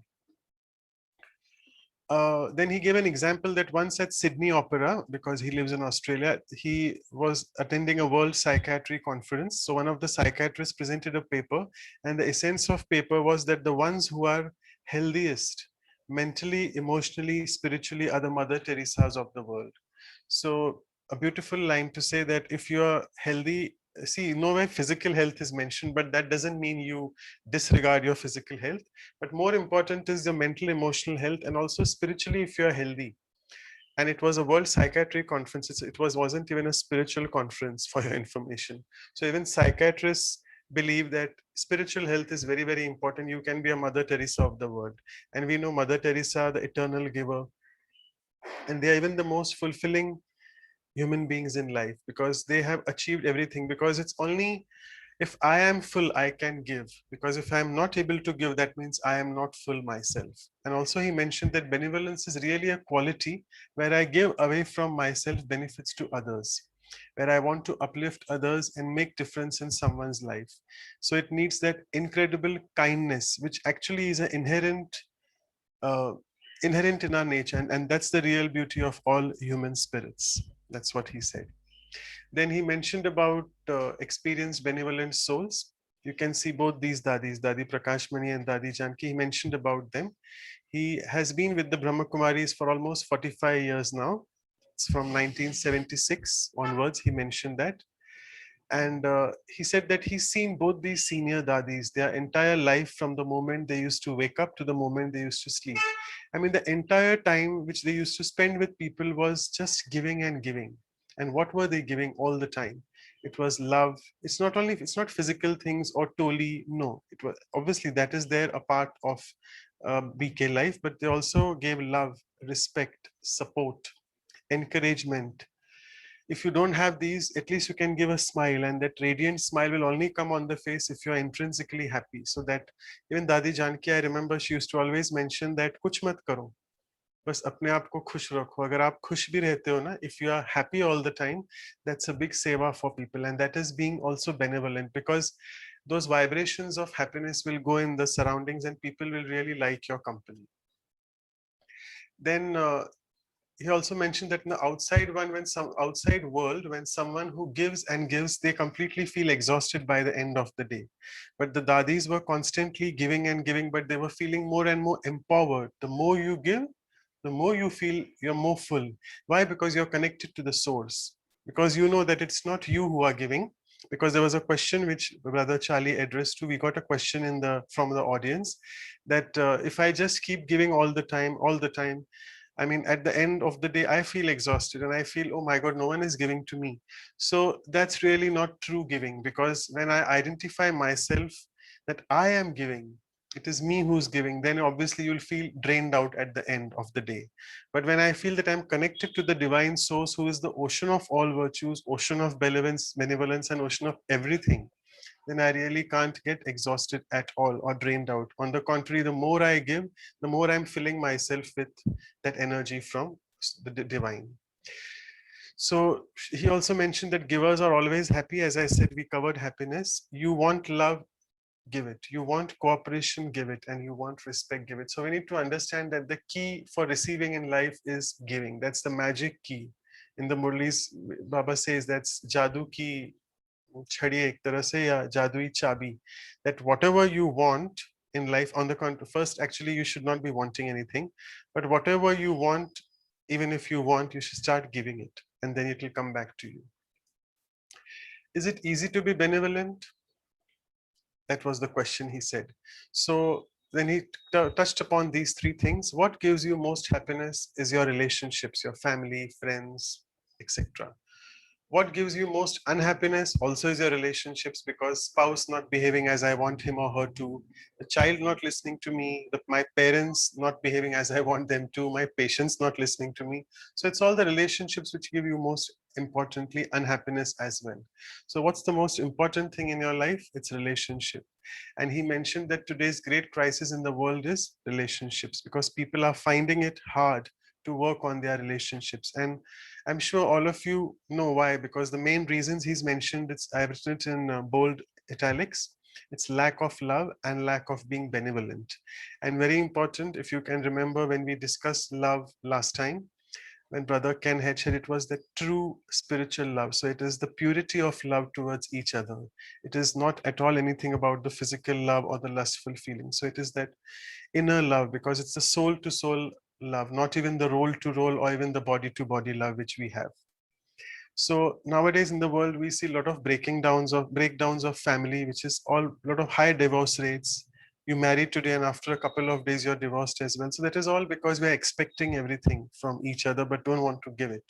Speaker 5: Then he gave an example that once at Sydney Opera, because he lives in Australia, he was attending a World Psychiatry Conference. So one of the psychiatrists presented a paper, and the essence of paper was that the ones who are healthiest mentally, emotionally, spiritually are the Mother Teresas of the world. So a beautiful line to say that if you are healthy, see, nowhere physical health is mentioned, but that doesn't mean you disregard your physical health. But more important is the mental, emotional health, and also spiritually, if you're healthy. And it was a World Psychiatry Conference. Wasn't even a spiritual conference, for your information. So even psychiatrists believe that spiritual health is very, very important. You can be a Mother Teresa of the world. And we know Mother Teresa, the eternal giver. And they are even the most fulfilling human beings in life, because they have achieved everything. Because it's only if I am full, I can give. Because if I'm not able to give, that means I am not full myself. And also he mentioned that benevolence is really a quality where I give away from myself benefits to others, where I want to uplift others and make difference in someone's life. So it needs that incredible kindness, which actually is an uh, inherent in our nature. And that's the real beauty of all human spirits. That's what he said. Then he mentioned about experienced benevolent souls. You can see both these Dadis, Dadi Prakashmani and Dadi Janki. He mentioned about them. He has been with the Brahma Kumaris for almost 45 years now. It's from 1976 onwards, he mentioned that. And he said that he's seen both these senior Dadis, their entire life from the moment they used to wake up to the moment they used to sleep. I mean, the entire time which they used to spend with people was just giving and giving. And what were they giving all the time? It was love. It's not physical things or totally, no. It was obviously that is there a part of BK life, but they also gave love, respect, support, encouragement. If you don't have these, at least you can give a smile, and that radiant smile will only come on the face if you are intrinsically happy. So that even Dadi Janki, I remember she used to always mention that kuch mat karo, बस अपने आप को खुश रखो. अगर आप खुश भी रहते हो ना, if you are happy all the time, that's a big seva for people. And that is being also benevolent, because those vibrations of happiness will go in the surroundings and people will really like your company. Then he also mentioned that in the outside one, when some outside world, when someone who gives and gives, they completely feel exhausted by the end of the day. But the Dadis were constantly giving and giving, but they were feeling more and more empowered. The more you give, the more you feel you're more full. Why? Because you're connected to the source. Because you know that it's not you who are giving. Because there was a question which Brother Charlie addressed to. We got a question from the audience that if I just keep giving all the time, I mean, at the end of the day, I feel exhausted and I feel, oh my God, no one is giving to me. So that's really not true giving, because when I identify myself that I am giving, it is me who's giving, then obviously you'll feel drained out at the end of the day. But when I feel that I'm connected to the divine source, who is the ocean of all virtues, ocean of benevolence, and ocean of everything, then I really can't get exhausted at all or drained out. On the contrary, the more I give, the more I'm filling myself with that energy from the divine. So he also mentioned that givers are always happy. As I said, we covered happiness. You want love, give it. You want cooperation, give it. And you want respect, give it. So we need to understand that the key for receiving in life is giving. That's the magic key. In the Murlis, Baba says that's Jadoo ki छड़ी एक तरह से या जादुई चाबी, that whatever you want in life, on the contrary, first actually you should not be wanting anything, but whatever you want, even if you want, you should start giving it, and then it will come back to you. Is it easy to be benevolent? That was the question, he said. So then he touched upon these three things. What gives you most happiness is your relationships, your family, friends, etc. What gives you most unhappiness also is your relationships, because spouse not behaving as I want him or her to, the child not listening to me, my parents not behaving as I want them to, my patients not listening to me. So it's all the relationships which give you most importantly unhappiness as well. So what's the most important thing in your life? It's relationship. And he mentioned that today's great crisis in the world is relationships, because people are finding it hard to work on their relationships. And I'm sure all of you know why, because the main reasons he's mentioned, I've written it in bold italics. It's lack of love and lack of being benevolent. And very important, if you can remember when we discussed love last time, when brother Ken had shared, it was the true spiritual love. So it is the purity of love towards each other. It is not at all anything about the physical love or the lustful feeling. So it is that inner love, because it's the soul to soul love, not even the role to role or even the body to body love which we have. So nowadays in the world, we see a lot of breakdowns of family, which is all a lot of high divorce rates. You marry today and after a couple of days you're divorced as well. So that is all because we're expecting everything from each other but don't want to give it.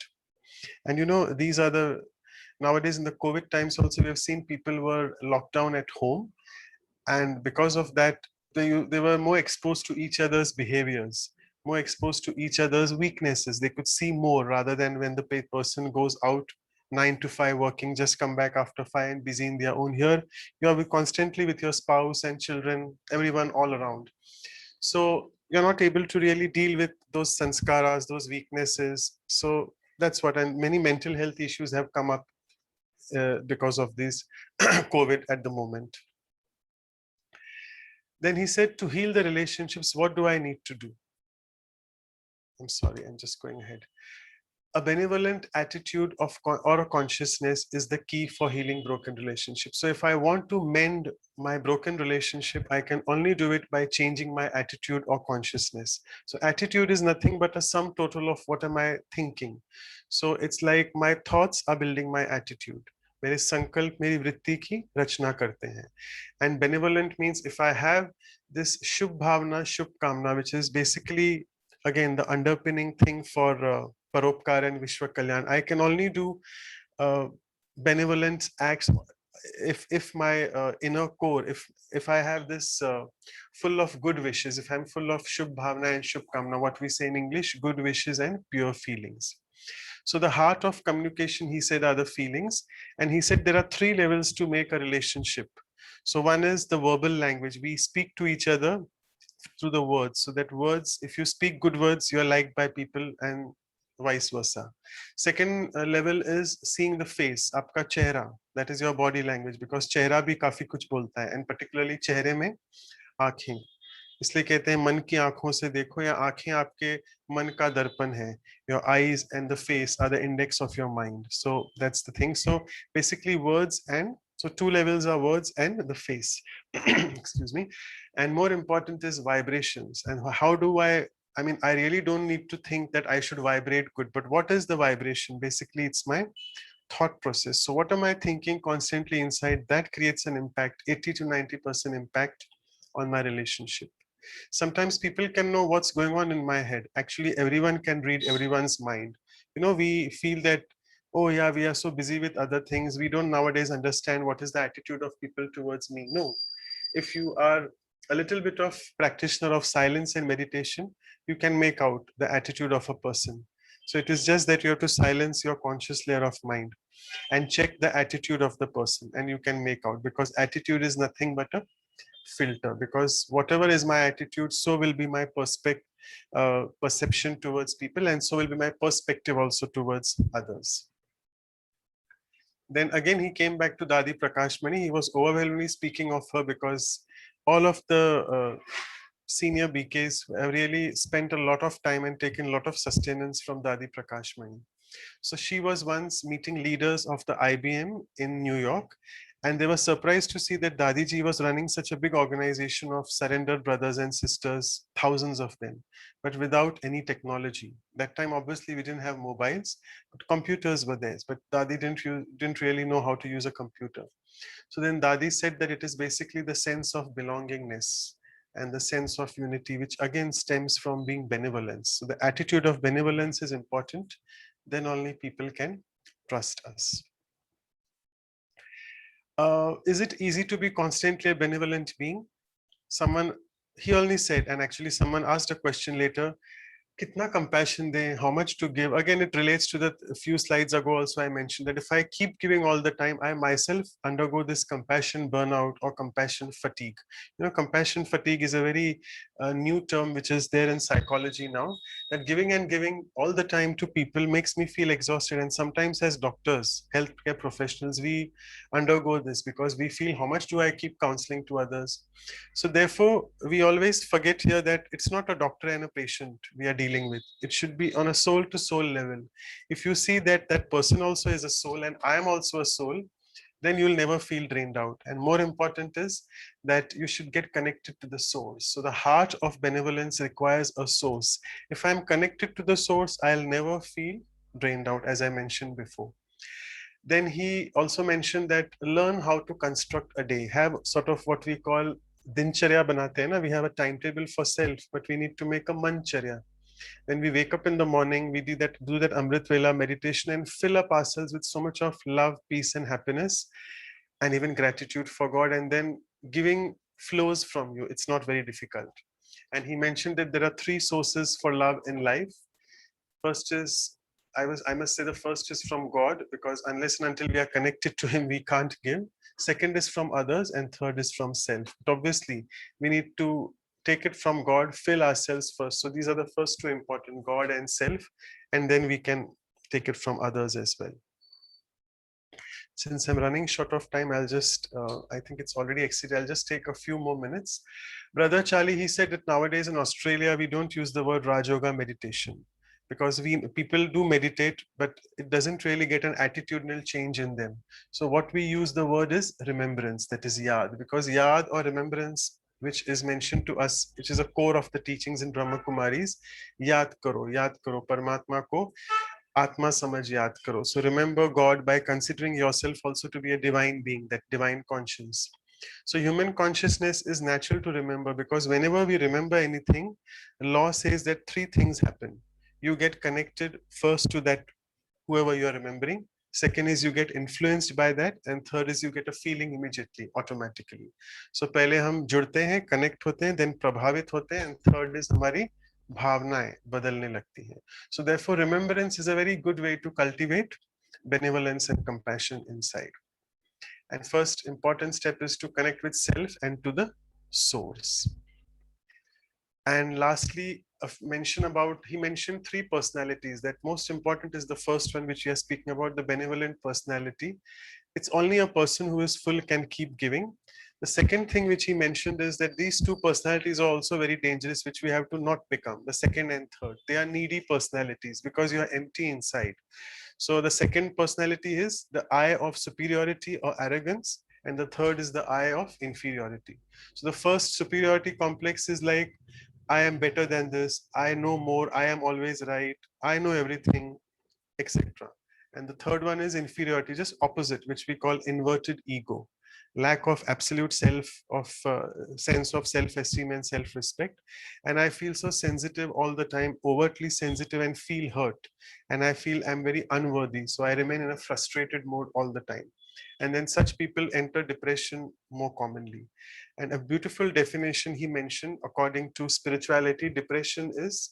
Speaker 5: And you know, these are the nowadays in the COVID times also, we have seen people were locked down at home, and because of that they were more exposed to each other's behaviors, more exposed to each other's weaknesses. They could see more, rather than when the person goes out 9 to 5 working, just come back after 5 and busy in their own. Here you are constantly with your spouse and children, everyone all around. So you're not able to really deal with those sanskaras, those weaknesses. So that's what, and many mental health issues have come up because of this COVID at the moment. Then he said, to heal the relationships, what do I need to do? I'm sorry, I'm just going ahead. A benevolent attitude or a consciousness is the key for healing broken relationships. So if I want to mend my broken relationship, I can only do it by changing my attitude or consciousness. So attitude is nothing but a sum total of what am I thinking. So it's like my thoughts are building my attitude. मेरे संकल्प मेरी वृत्ति की रचना करते हैं. And benevolent means if I have this shubh bhavna, shubh kamna, which is basically again the underpinning thing for Paropkar and Vishwa Kalyan. I can only do benevolent acts if my inner core, if I have this full of good wishes, if I'm full of shubh bhavna and shubh kamna, what we say in English, good wishes and pure feelings. So the heart of communication, he said, are the feelings. And he said there are 3 levels to make a relationship. So one is the verbal language. We speak to each other through the words. So that words, if you speak good words, you're liked by people and vice versa. Second level is seeing the face, आपका चेहरा, that is your body language, because चेहरा भी काफी कुछ बोलता है, and particularly चेहरे में आँखें. इसलिए कहते हैं मन की आंखों से देखो, या आंखें आपके मन का दर्पण है. Your eyes and the face are the index of your mind. So that's the thing. So basically words, and so 2 levels are words and the face. Excuse me. And more important is vibrations. And how do I mean, I really don't need to think that I should vibrate good, but what is the vibration? Basically, it's my thought process. So what am I thinking constantly inside? That creates an impact, 80 to 90% impact on my relationship. Sometimes people can know what's going on in my head. Actually, everyone can read everyone's mind. You know, we feel that, oh yeah, we are so busy with other things. We don't nowadays understand what is the attitude of people towards me. No, if you are a little bit of practitioner of silence and meditation, you can make out the attitude of a person. So it is just that you have to silence your conscious layer of mind and check the attitude of the person, and you can make out, because attitude is nothing but a filter, because whatever is my attitude, so will be my perception towards people, and so will be my perspective also towards others. Then again, he came back to Dadi Prakashmani. He was overwhelmingly speaking of her because all of the senior BKs have really spent a lot of time and taken a lot of sustenance from Dadi Prakashmani. So she was once meeting leaders of the IBM in New York, and they were surprised to see that Dadiji was running such a big organization of surrendered brothers and sisters, thousands of them, but without any technology. That time, obviously, we didn't have mobiles, but computers were there. But Dadi didn't really know how to use a computer. So then Dadi said that it is basically the sense of belongingness and the sense of unity, which again stems from being benevolence. So the attitude of benevolence is important. Then only people can trust us. Is it easy to be constantly a benevolent being? Someone, he only said, and actually someone asked a question later, kitna compassion दें, how much to give? Again, it relates to the few slides ago also I mentioned that if I keep giving all the time, I myself undergo this compassion burnout or compassion fatigue. You know, compassion fatigue is a very new term which is there in psychology now, that giving and giving all the time to people makes me feel exhausted. And sometimes as doctors, healthcare professionals, we undergo this because we feel, how much do I keep counseling to others? So therefore, we always forget here that it's not a doctor and a patient we are dealing with. It should be on a soul to soul level. If you see that that person also is a soul and I am also a soul, then you'll never feel drained out. And more important is that you should get connected to the source. So the heart of benevolence requires a source. If I'm connected to the source, I'll never feel drained out, as I mentioned before. Then he also mentioned that learn how to construct a day, have sort of what we call dincharya banate hain na. We have a timetable for self, but we need to make a mancharya. When we wake up in the morning, we do that Amrit Vela meditation and fill up ourselves with so much of love, peace, and happiness, and even gratitude for God. And then giving flows from you. It's not very difficult. And he mentioned that there are three sources for love in life. First is, I must say the first is from God, because unless and until we are connected to him, we can't give. Second is from others, and third is from self. But obviously, we need to take it from God, fill ourselves first. So these are the first two important, God and self, and then we can take it from others as well. Since I'm running short of time, I'll just, I think it's already exceeded. I'll just take a few more minutes. Brother Charlie, he said that nowadays in Australia, we don't use the word Raj Yoga meditation, because people do meditate, but it doesn't really get an attitudinal change in them. So what we use the word is remembrance, that is yad, because yad or remembrance, which is mentioned to us, which is a core of the teachings in Brahma Kumaris, yad karo, Paramatma ko Atma samajh yaad karo. So remember God by considering yourself also to be a divine being, that divine conscience. So human consciousness is natural to remember, because whenever we remember anything, law says that three things happen. You get connected first to that whoever you are remembering. Second is you get influenced by that, and third is you get a feeling immediately, automatically. So पहले हम जुड़ते हैं, connect होते हैं, then प्रभावित होते हैं, and third is हमारी भावनाएं बदलने लगती हैं. So therefore, remembrance is a very good way to cultivate benevolence and compassion inside. And first important step is to connect with self and to the source. And lastly, he mentioned three personalities. That most important is the first one, which we are speaking about, the benevolent personality. It's only a person who is full can keep giving. The second thing which he mentioned is that these two personalities are also very dangerous, which we have to not become, the second and third. They are needy personalities because you are empty inside. So the second personality is the I of superiority or arrogance, and the third is the I of inferiority. So the first superiority complex is like, I am better than this, I know more, I am always right, I know everything, etc. And the third one is inferiority, just opposite, which we call inverted ego, lack of absolute sense of self-esteem and self-respect. And I feel so sensitive all the time, overtly sensitive, and feel hurt. And I feel I'm very unworthy. So I remain in a frustrated mode all the time. And then such people enter depression more commonly. And a beautiful definition he mentioned, according to spirituality, depression is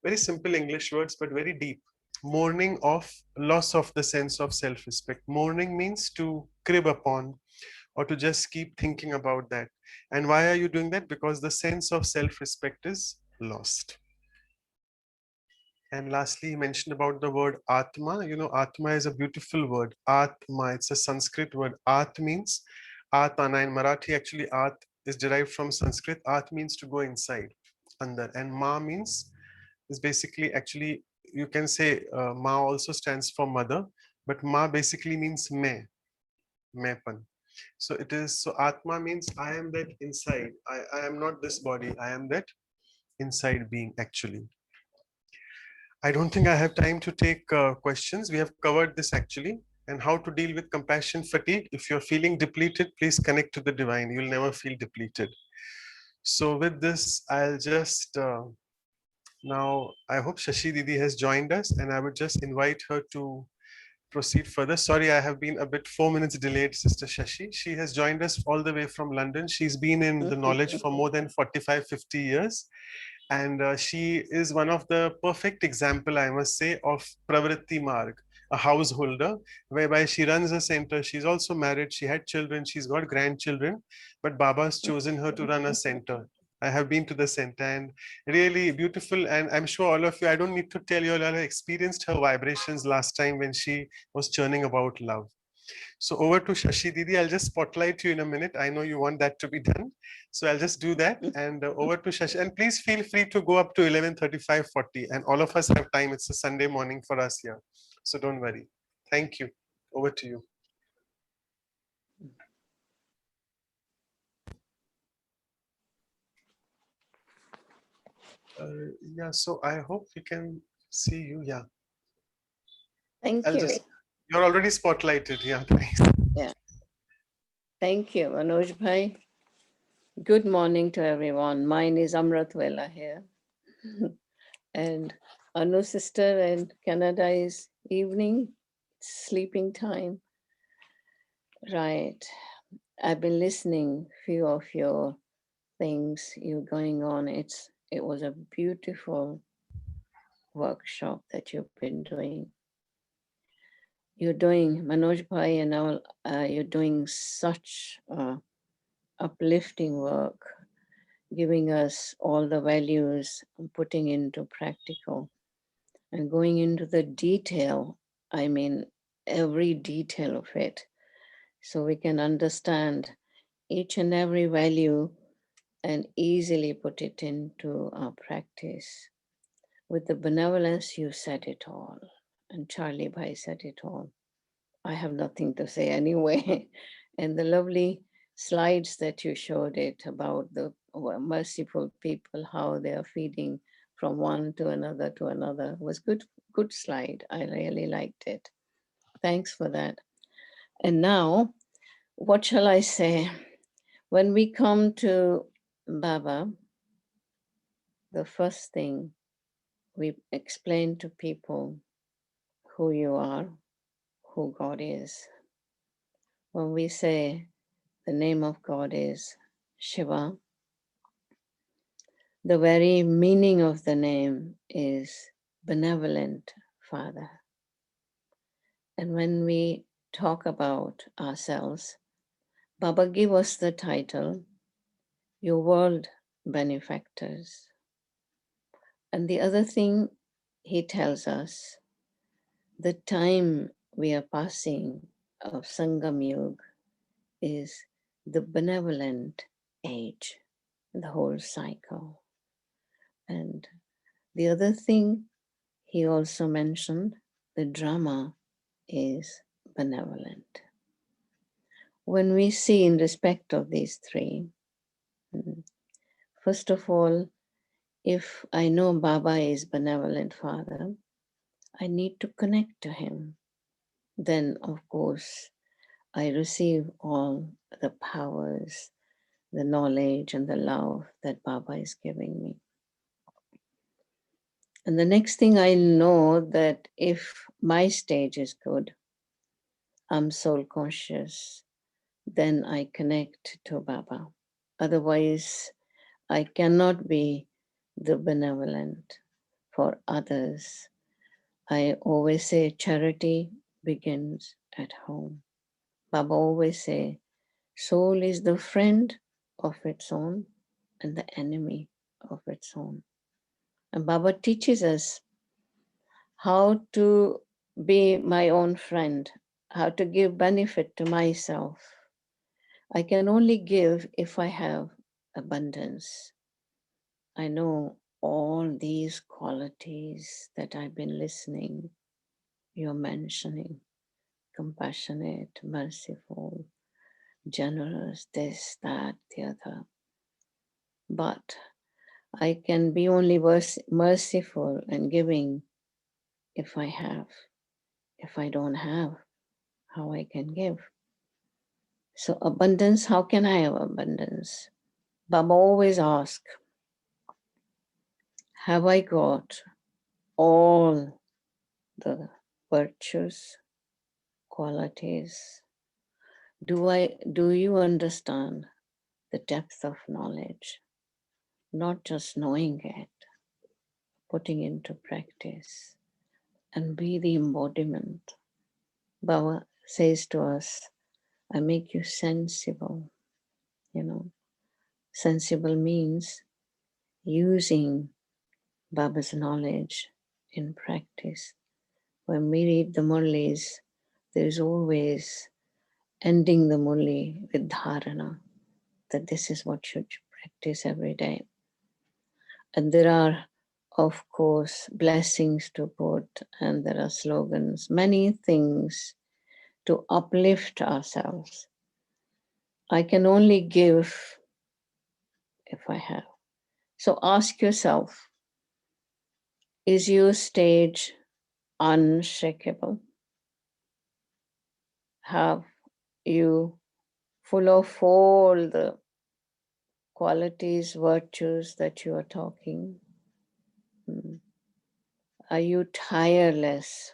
Speaker 5: very simple English words, but very deep. Mourning of loss of the sense of self-respect. Mourning means to crib upon, or to just keep thinking about that. And why are you doing that? Because the sense of self-respect is lost. And lastly, he mentioned about the word Atma. You know, Atma is a beautiful word. Atma, it's a Sanskrit word. At means Atana. In Marathi, actually, At is derived from Sanskrit. At means to go inside, under. And Ma means is basically, actually, you can say Ma also stands for mother, but Ma basically means Mepan. So it is, so Atma means I am that inside. I am not this body. I am that inside being actually. I don't think I have time to take questions. We have covered this actually, and how to deal with compassion fatigue. If you're feeling depleted, please connect to the divine. You'll never feel depleted. So with this, I'll just, now I hope Shashi Didi has joined us, and I would just invite her to proceed further. Sorry, I have been a bit 4 minutes delayed, Sister Shashi. She has joined us all the way from London. She's been in the knowledge for more than 45, 50 years. And she is one of the perfect example, I must say, of Pravritti Marg, a householder, whereby she runs a center. She's also married. She had children. She's got grandchildren. But Baba's chosen her to run a center. I have been to the center and really beautiful. And I'm sure all of you, I don't need to tell you, all have experienced her vibrations last time when she was churning about love. So over to Shashi Didi. I'll just spotlight you in a minute. I know you want that to be done. So I'll just do that and over to Shashi. And please feel free to go up to 11:35, 40. And all of us have time. It's a Sunday morning for us here. So don't worry. Thank you. Over to you. Yeah, so I hope we can see you. Yeah.
Speaker 12: Thank
Speaker 5: I'll
Speaker 12: you.
Speaker 5: just, you're already spotlighted. Yeah, thanks.
Speaker 12: Yeah. Thank you, Manoj Bhai. Good morning to everyone. Mine is Amrat Vela here. And Anu sister in Canada is evening, sleeping time. Right. I've been listening few of your things you going on. It was a beautiful workshop that you've been doing. You're doing, Manoj Bhai and all, you're doing such uplifting work, giving us all the values and putting into practical and going into the detail. I mean, every detail of it, so we can understand each and every value and easily put it into our practice. With the benevolence, you said it all, and Charlie Bhai said it all. I have nothing to say anyway. And the lovely slides that you showed it about the merciful people, how they are feeding from one to another was good slide. I really liked it. Thanks for that. And now, what shall I say? When we come to Baba, the first thing we explain to people who you are, who God is. When we say the name of God is Shiva, the very meaning of the name is benevolent Father. And when we talk about ourselves, Baba give us the title, Your World Benefactors. And the other thing he tells us, the time we are passing of Sangam Yuga is the benevolent age, the whole cycle. And the other thing he also mentioned, the drama is benevolent. When we see in respect of these three, first of all, if I know Baba is benevolent Father, I need to connect to him. Then, of course, I receive all the powers, the knowledge and the love that Baba is giving me. And the next thing I know that if my stage is good, I'm soul conscious, then I connect to Baba. Otherwise, I cannot be the benevolent for others. I always say charity begins at home. Baba always say, soul is the friend of its own and the enemy of its own. And Baba teaches us how to be my own friend, how to give benefit to myself. I can only give if I have abundance. I know all these qualities that I've been listening, you're mentioning, compassionate, merciful, generous, this, that, the other. But I can be only merciful and giving if I have. If I don't have, how I can give? So abundance, how can I have abundance? Baba always asks, have I got all the virtues? qualities. Do you understand the depth of knowledge? Not just knowing it, putting into practice, and be the embodiment. Baba says to us, I make you sensible. You know, sensible means using Baba's knowledge in practice. When we read the Murlis, there is always ending the Murli with dharana, that this is what should practice every day. And there are, of course, blessings to put, and there are slogans, many things to uplift ourselves. I can only give if I have. So ask yourself, is your stage unshakable? Have you full of all the qualities, virtues that you are talking? Are you tireless?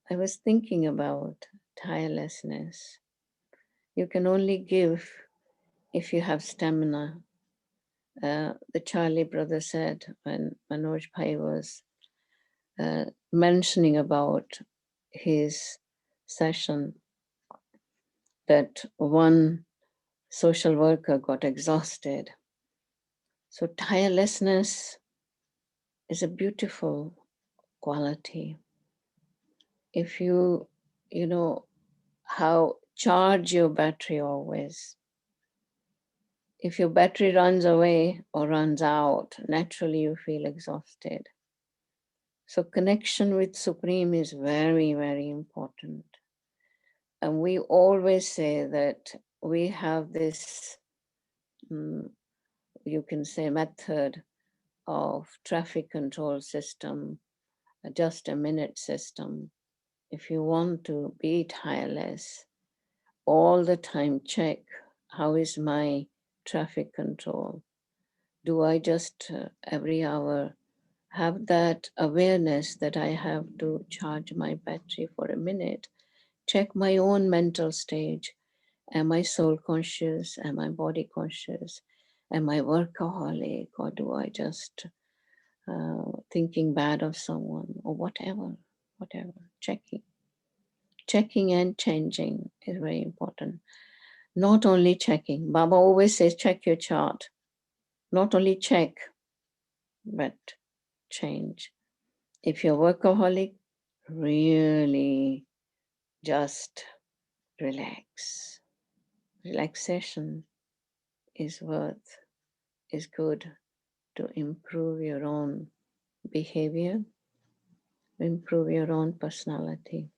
Speaker 12: I was thinking about tirelessness. You can only give if you have stamina. The Charlie brother said when Manoj Bhai was mentioning about his session that one social worker got exhausted. So tirelessness is a beautiful quality. If you know how charge your battery always. If your battery runs away or runs out, naturally you feel exhausted. So connection with Supreme is very, very important. And we always say that we have this, you can say, method of traffic control system, just a minute system. If you want to be tireless, all the time check, how is my traffic control? Do I just every hour have that awareness that I have to charge my battery for a minute? Check my own mental stage. Am I soul conscious? Am I body conscious? Am I workaholic? Or do I just thinking bad of someone or whatever? Checking and changing is very important. Not only checking. Baba always says, check your chart. Not only check, but change. If you're workaholic, really just relax. Relaxation is good to improve your own behavior, improve your own personality.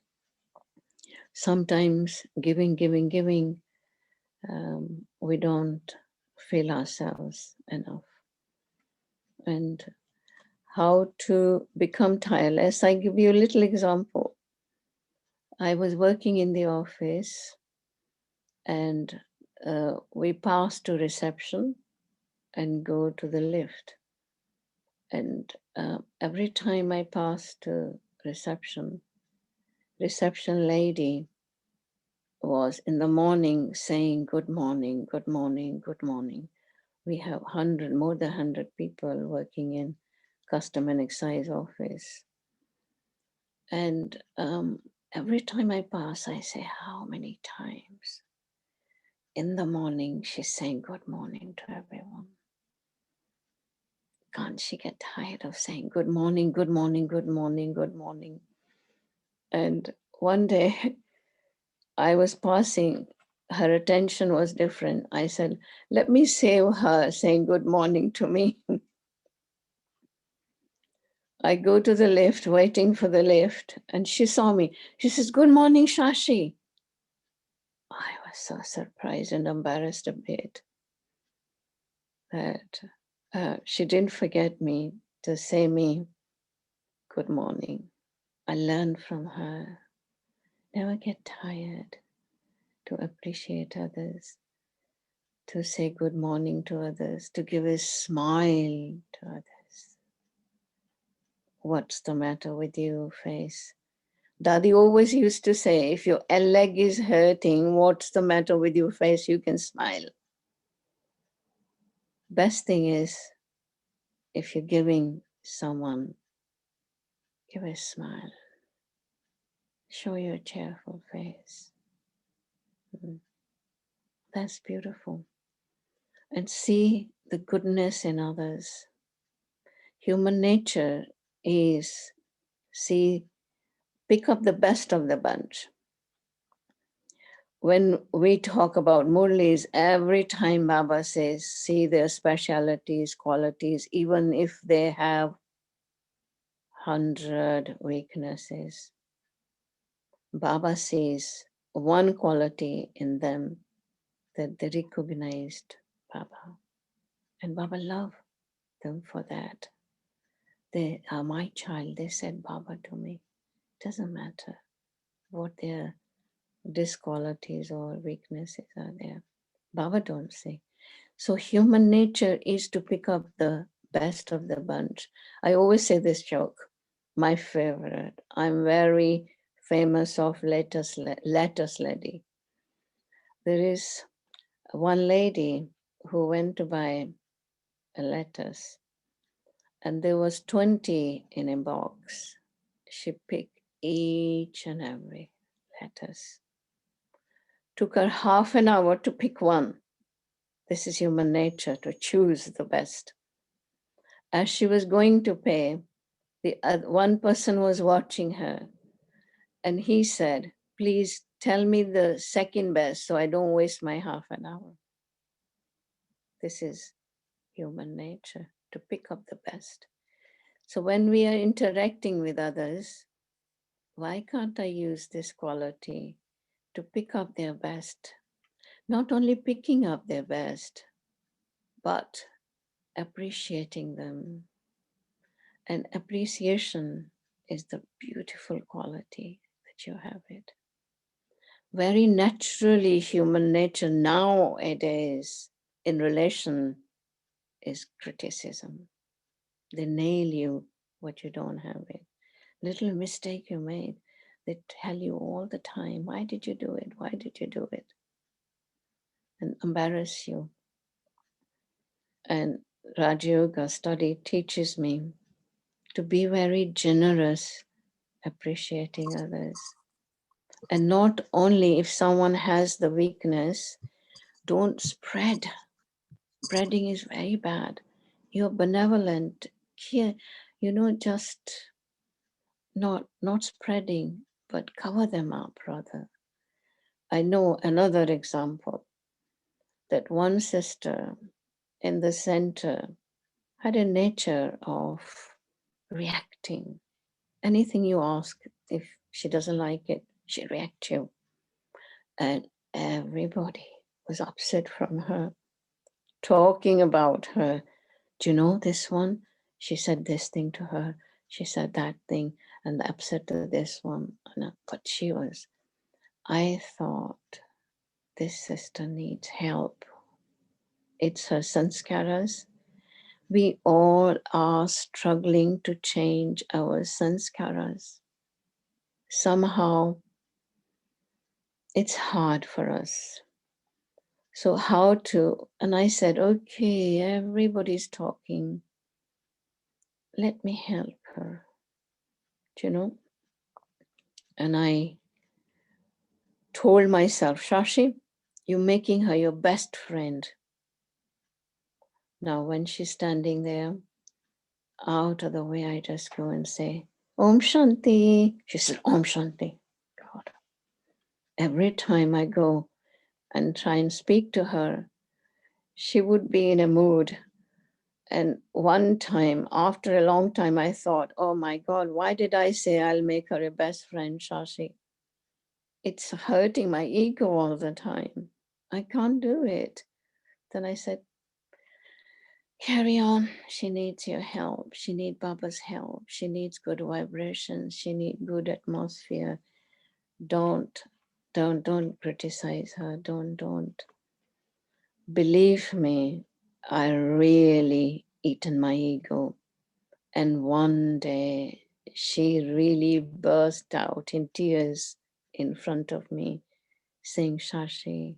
Speaker 12: Sometimes giving, we don't feel ourselves enough. And how to become tireless, I give you a little example. I was working in the office and we pass to reception and go to the lift. And every time I pass to reception lady was in the morning saying, good morning, good morning, good morning. We have more than 100 people working in custom and excise office. And every time I pass, I say, how many times? In the morning, she's saying good morning to everyone. Can't she get tired of saying good morning, good morning, good morning, good morning? And one day I was passing, her attention was different. I said, let me save her saying good morning to me. I go to the lift, waiting for the lift, and she saw me. She says, good morning, Shashi. I was so surprised and embarrassed a bit that she didn't forget me to say me good morning. I learned from her. Never get tired to appreciate others, to say good morning to others, to give a smile to others. What's the matter with you, face? Daddy always used to say, if your leg is hurting, what's the matter with your face? You can smile. Best thing is, if you're giving someone, give a smile. Show your cheerful face. That's beautiful. And see the goodness in others. Human nature is, pick up the best of the bunch. When we talk about Murlis, every time Baba says, see their specialities, qualities, even if they have 100 weaknesses, Baba sees one quality in them that they recognized Baba. And Baba loved them for that. They are my child, they said Baba to me. Doesn't matter what their disqualities or weaknesses are there. Baba don't say. So human nature is to pick up the best of the bunch. I always say this joke, my favorite. I'm very famous of lettuce lady. There is one lady who went to buy a lettuce and there was 20 in a box. She picked each and every lettuce. Took her half an hour to pick one. This is human nature, to choose the best. As she was going to pay, the one person was watching her and he said, please tell me the second best so I don't waste my half an hour. This is human nature, to pick up the best. So when we are interacting with others, why can't I use this quality to pick up their best? Not only picking up their best, but appreciating them. And appreciation is the beautiful quality that you have it. Very naturally, human nature nowadays in relation is criticism. They nail you what you don't have it. Little mistake you made, they tell you all the time, why did you do it? Why did you do it? And embarrass you. And Raja Yoga study teaches me to be very generous, appreciating others. And not only if someone has the weakness, don't spread. Spreading is very bad. You're benevolent. Here, just not spreading, but cover them up rather. I know another example that one sister in the center had a nature of reacting. Anything you ask, if she doesn't like it, she reacts you. And everybody was upset from her, talking about her. Do you know this one? She said this thing to her. She said that thing and upset to this one. But I thought this sister needs help. It's her sanskaras. We all are struggling to change our sanskaras. Somehow it's hard for us. So how to, and I said, okay, everybody's talking. Let me help her, And I told myself, Shashi, you're making her your best friend. Now, when she's standing there, out of the way, I just go and say, Om Shanti. She said, Om Shanti. God. Every time I go and try and speak to her, she would be in a mood. And one time, after a long time, I thought, oh my God, why did I say I'll make her a best friend, Shashi? It's hurting my ego all the time. I can't do it. Then I said, carry on. She needs your help. She needs Baba's help. She needs good vibrations. She needs good atmosphere. Don't criticize her. Don't. Believe me, I really eaten my ego. And one day she really burst out in tears in front of me, saying, Shashi,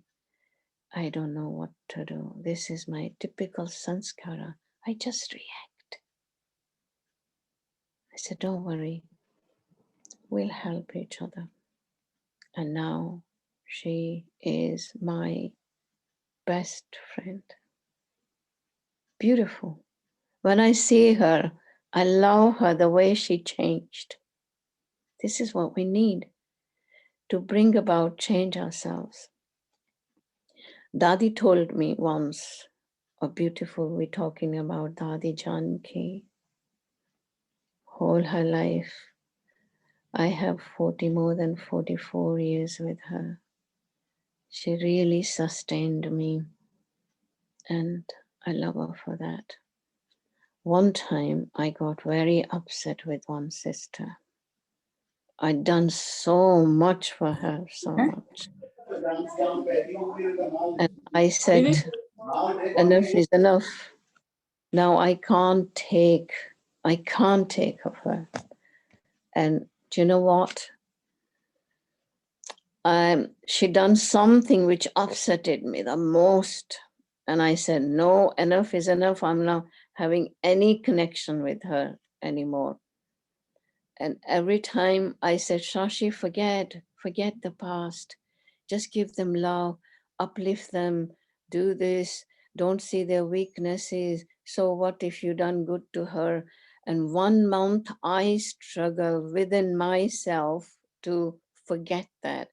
Speaker 12: I don't know what to do. This is my typical sanskara. I just react. I said, don't worry, we'll help each other. And now she is my best friend. Beautiful. When I see her, I love her the way she changed. This is what we need to bring about change ourselves. Dadi told me once, a beautiful, we're talking about Dadi Janki, whole her life. I have more than 44 years with her. She really sustained me, and I love her for that. One time I got very upset with one sister. I'd done so much for her, so much. And I said, enough is enough. Now I can't take of her. And do you know what? She done something which upsetted me the most. And I said, no, enough is enough. I'm not having any connection with her anymore. And every time I said, Shashi, forget the past. Just give them love, uplift them, do this, don't see their weaknesses. So what if you done good to her? And 1 month I struggle within myself to forget that.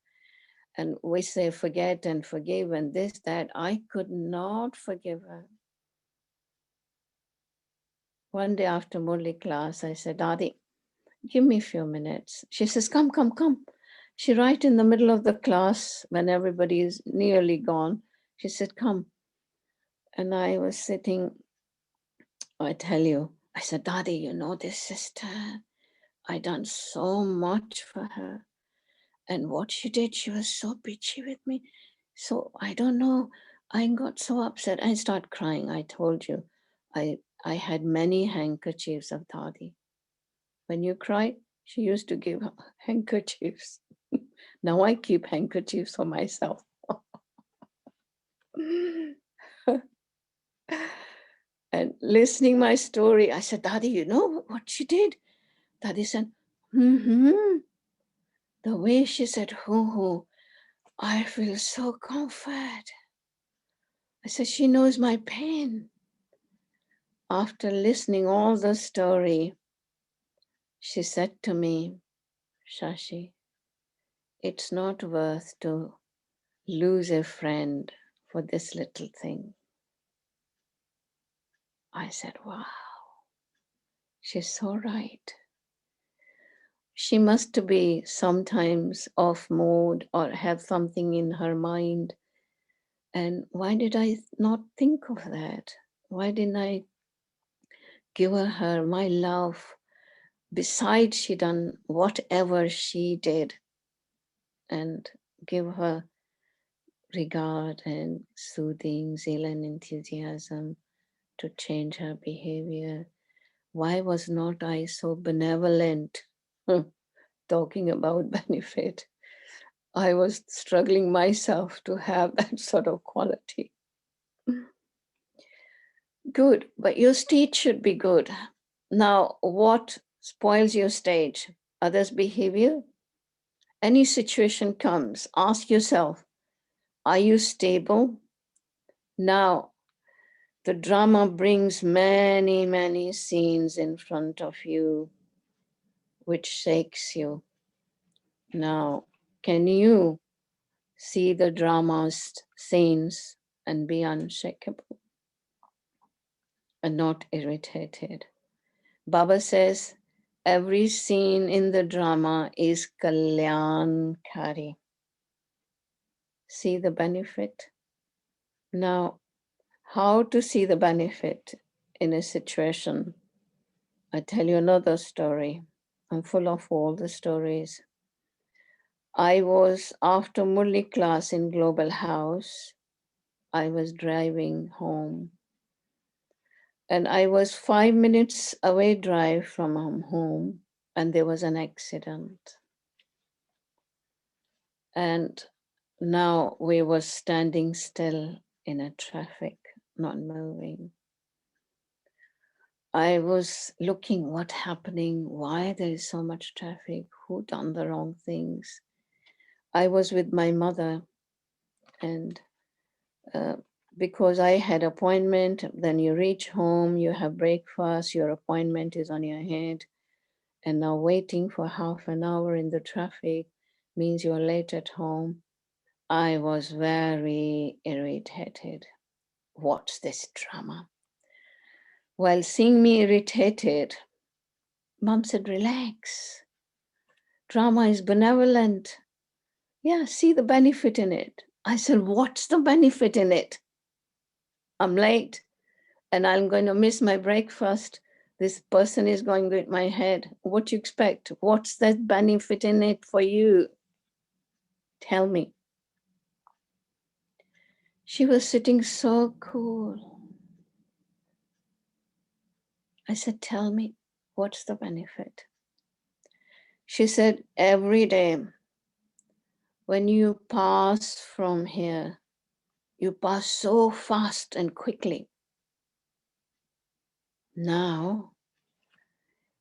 Speaker 12: And we say forget and forgive and this, that. I could not forgive her. One day after Murli class, I said, Dadi, give me a few minutes. She says, come, come, come. She right in the middle of the class when everybody is nearly gone. She said, come. And I was sitting, I tell you, I said, Daddy, you know this sister, I done so much for her. And what she did, she was so bitchy with me. So I don't know, I got so upset. I started crying. I told you, I had many handkerchiefs of Daddy. When you cry, she used to give handkerchiefs. Now I keep handkerchiefs for myself. And listening my story, I said, Daddy, you know what she did? Daddy said, the way she said, hoo, I feel so comfort. I said, she knows my pain. After listening all the story, she said to me, Shashi, it's not worth to lose a friend for this little thing. I said, wow, she's so right. She must be sometimes off mode or have something in her mind. And why did I not think of that? Why didn't I give her my love besides she done whatever she did, and give her regard and soothing, zeal and enthusiasm to change her behavior? Why was not I so benevolent? Talking about benefit, I was struggling myself to have that sort of quality. Good, but your stage should be good. Now, what spoils your stage? Others' behavior? Any situation comes, ask yourself, are you stable? Now, the drama brings many, many scenes in front of you, which shakes you. Now, can you see the drama's scenes and be unshakable and not irritated? Baba says, every scene in the drama is kalyankari. See the benefit? Now, how to see the benefit in a situation? I tell you another story. I'm full of all the stories. I was, after Murli class in Global House, I was driving home. And I was 5 minutes away drive from home. and there was an accident. And now we were standing still in a traffic, not moving. I was looking what happening, why there is so much traffic, who done the wrong things. I was with my mother, and because I had appointment, then you reach home, you have breakfast, your appointment is on your head, and now waiting for half an hour in the traffic means you're late at home. I was very irritated. What's this drama? While seeing me irritated, Mom said, relax. Drama is benevolent. Yeah, see the benefit in it. I said, what's the benefit in it? I'm late and I'm going to miss my breakfast. This person is going to hit my head. What do you expect? What's that benefit in it for you? Tell me. She was sitting so cool. I said, tell me, what's the benefit? She said, every day when you pass from here, you pass so fast and quickly. Now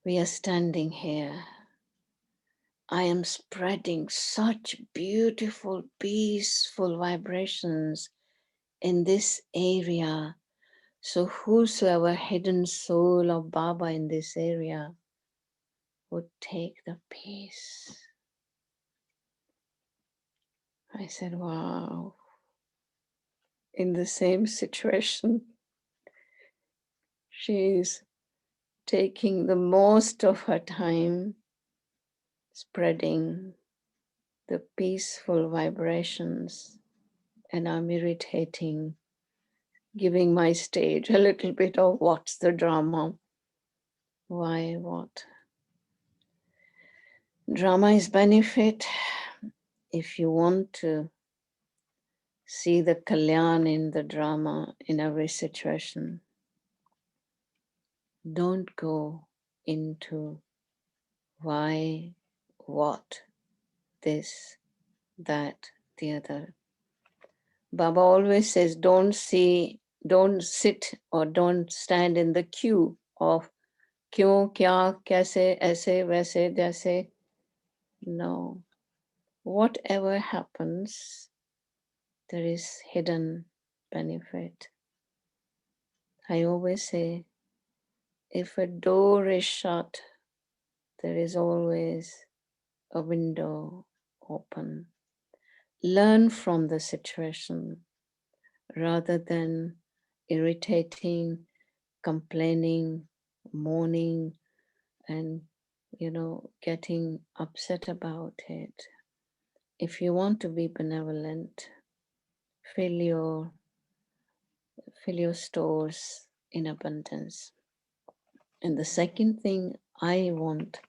Speaker 12: we are standing here. I am spreading such beautiful, peaceful vibrations in this area. So whosoever hidden soul of Baba in this area would take the peace. I said, wow. In the same situation, she's taking the most of her time spreading the peaceful vibrations, and I'm irritating, giving my stage a little bit of what's the drama, why, what. Drama is benefit. If you want to see the kalyan in the drama in every situation, don't go into why, what, this, that, the other. Baba always says, don't sit or don't stand in the queue of kyun, kya, kaise, aise, waise, jaise. No. Whatever happens, there is hidden benefit. I always say, if a door is shut, there is always a window open. Learn from the situation rather than irritating, complaining, moaning, and getting upset about it. If you want to be benevolent, fill your stores in abundance. And the second thing I want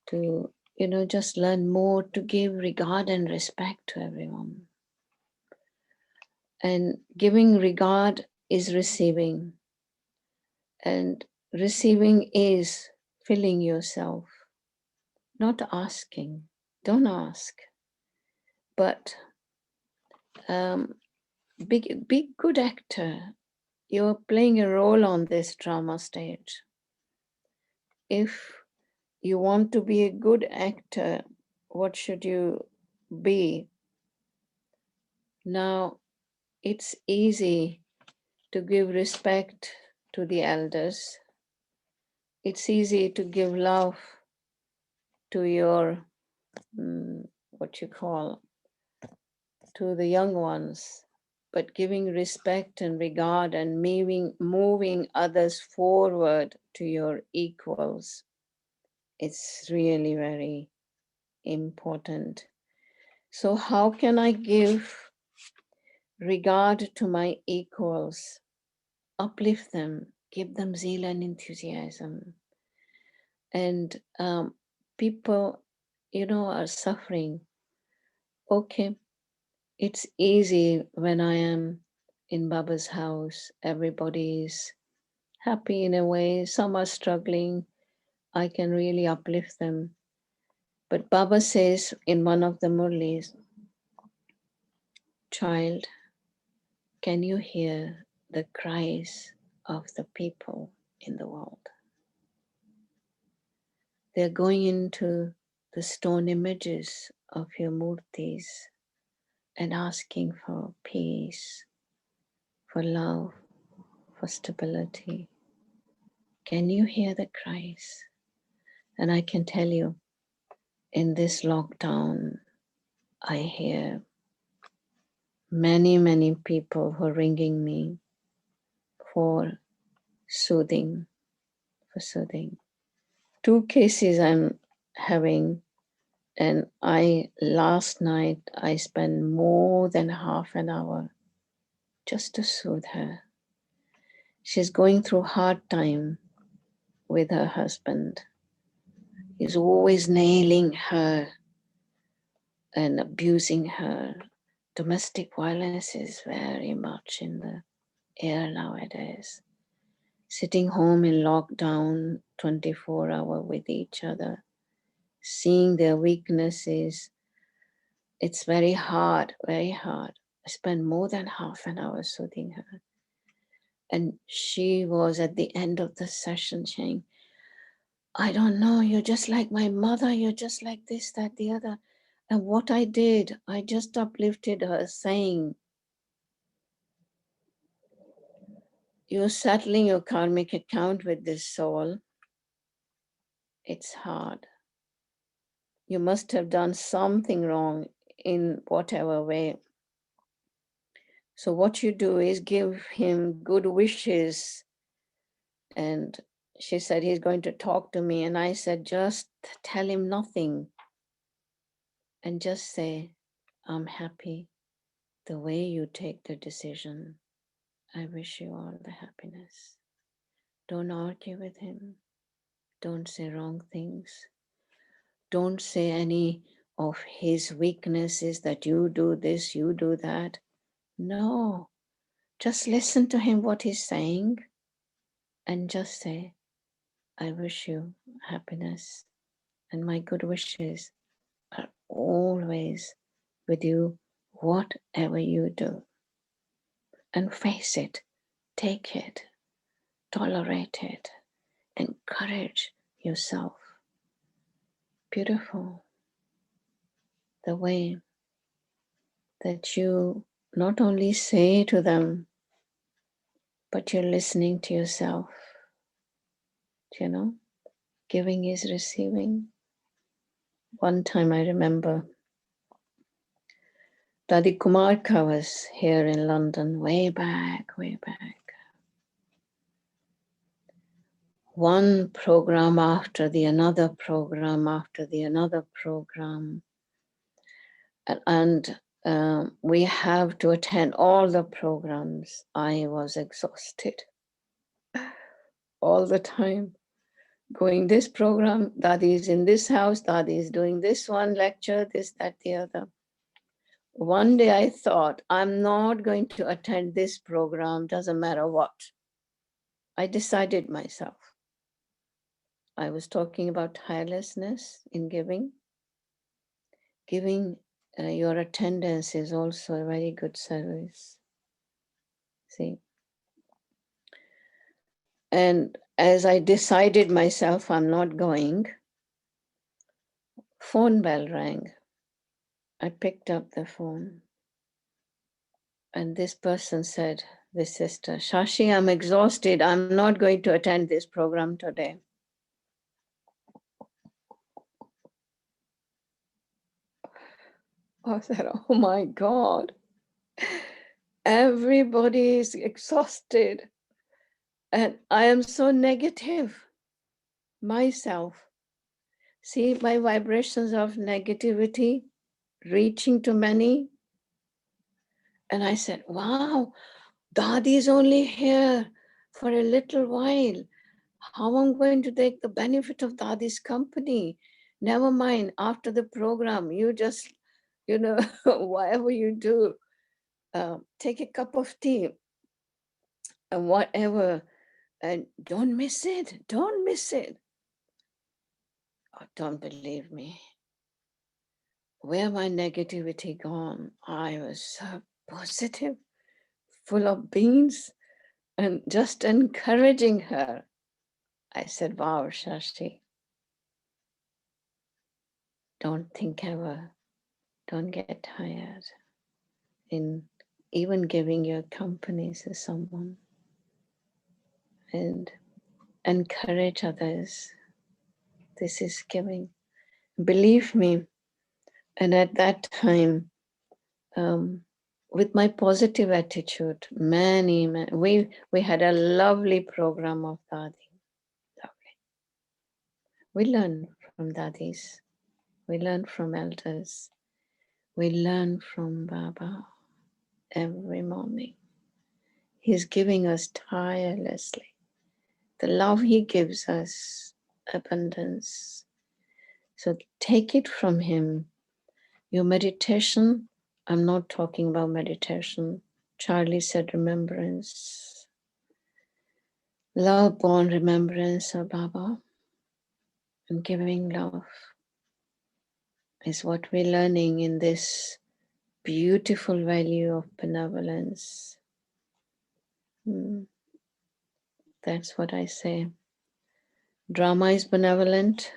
Speaker 12: to, just learn more to give regard and respect to everyone. And giving regard is receiving. And receiving is filling yourself, not asking. Don't ask. But be good actor. You're playing a role on this drama stage. If you want to be a good actor, what should you be? Now, it's easy to give respect to the elders. It's easy to give love to your, to the young ones, but giving respect and regard and moving others forward to your equals, it's really very important. So how can I give regard to my equals, uplift them, give them zeal and enthusiasm? And people, are suffering. Okay, it's easy when I am in Baba's house. Everybody's happy in a way. Some are struggling. I can really uplift them. But Baba says in one of the Murlis, child, can you hear the cries of the people in the world? They're going into the stone images of your murtis and asking for peace, for love, for stability. Can you hear the cries? And I can tell you, in this lockdown, I hear many, many people who are ringing me for soothing, for soothing. 2 cases I'm having, and last night I spent more than half an hour just to soothe her. She's going through hard time with her husband. He's always nailing her and abusing her. Domestic violence is very much in the air nowadays. Sitting home in lockdown, 24-hour with each other, seeing their weaknesses, it's very hard, very hard. I spent more than half an hour soothing her. And she was at the end of the session saying, I don't know, you're just like my mother, you're just like this, that, the other. And what I did, I just uplifted her saying, you're settling your karmic account with this soul. It's hard. You must have done something wrong in whatever way. So what you do is give him good wishes. And she said, he's going to talk to me. And I said, just tell him nothing. And just say, I'm happy the way you take the decision. I wish you all the happiness. Don't argue with him. Don't say wrong things. Don't say any of his weaknesses that you do this, you do that. No, just listen to him, what he's saying, and just say, I wish you happiness, and my good wishes are always with you, whatever you do. And face it, take it, tolerate it, encourage yourself. Beautiful. The way that you not only say to them, but you're listening to yourself. You know, giving is receiving. One time I remember Dadi Kumarka was here in London way back, way back. One program after the another program after the another program. And we have to attend all the programs. I was exhausted all the time. Going this program, Dadi is in this house, Dadi is doing this one lecture, this, that, the other. One day I thought, I'm not going to attend this program, doesn't matter what. I decided myself. I was talking about tirelessness in giving. Giving your attendance is also a very good service. See? And as I decided myself, I'm not going, phone bell rang. I picked up the phone. And this person said, this sister, Shashi, I'm exhausted. I'm not going to attend this program today. I said, oh my God, everybody is exhausted. And I am so negative myself. See my vibrations of negativity reaching to many. And I said, wow, Dadi is only here for a little while. How am I going to take the benefit of Dadi's company? Never mind, after the program, you just, you know, whatever you do, take a cup of tea and whatever, and don't miss it, don't miss it. Oh, don't believe me. Where my negativity gone? I was so positive, full of beans, and just encouraging her. I said, wow, Shashi, don't think ever, don't get tired in even giving your company to someone, and encourage others. This is giving. Believe me. And at that time, with my positive attitude, we had a lovely program of Dadi. Lovely. We learn from Dadis. We learn from elders. We learn from Baba every morning. He's giving us tirelessly. The love he gives us, abundance. So take it from him. Your meditation, I'm not talking about meditation. Charlie said remembrance. Love born remembrance of Baba and giving love is what we're learning in this beautiful value of benevolence. That's what I say. Drama is benevolent.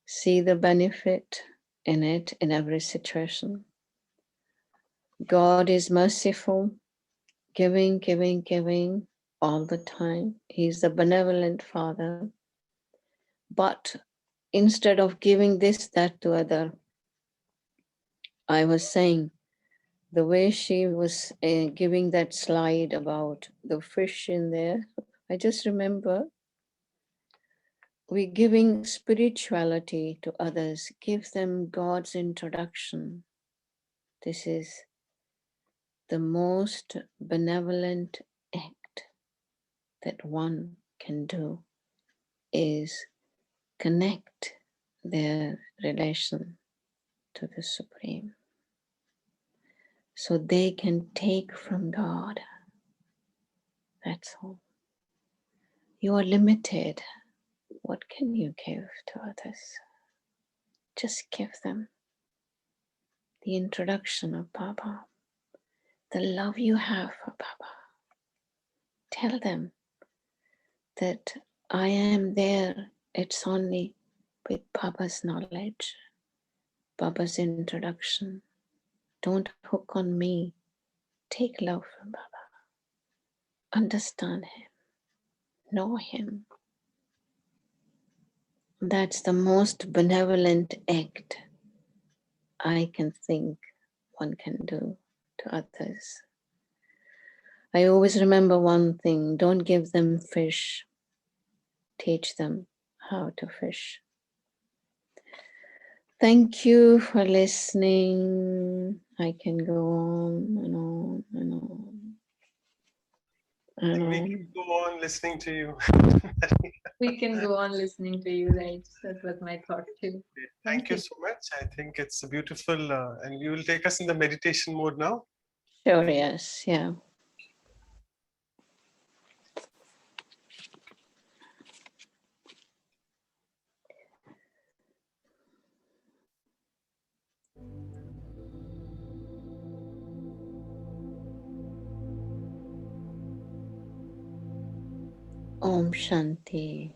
Speaker 12: See the benefit in it in every situation. God is merciful, giving, giving, giving all the time. He's the benevolent Father. But instead of giving this, that to other, I was saying, the way she was giving that slide about the fish in there, I just remember we're giving spirituality to others, give them God's introduction. This is the most benevolent act that one can do, is connect their relation to the Supreme, so they can take from God. That's all. You are limited. What can you give to others? Just give them the introduction of Baba, the love you have for Baba. Tell them that I am there. It's only with Baba's knowledge, Baba's introduction. Don't hook on me. Take love from Baba. Understand him. Know him. That's the most benevolent act I can think one can do to others. I always remember one thing: don't give them fish, teach them how to fish. Thank you for listening. I can go on and on and on. And
Speaker 5: We
Speaker 12: on.
Speaker 5: can go on listening to you.
Speaker 10: We can go on listening to you, right? That was my thought too.
Speaker 5: Thank you so much. I think it's beautiful. And you will take us in the meditation mode now.
Speaker 12: Sure, yes, yeah. Om Shanti.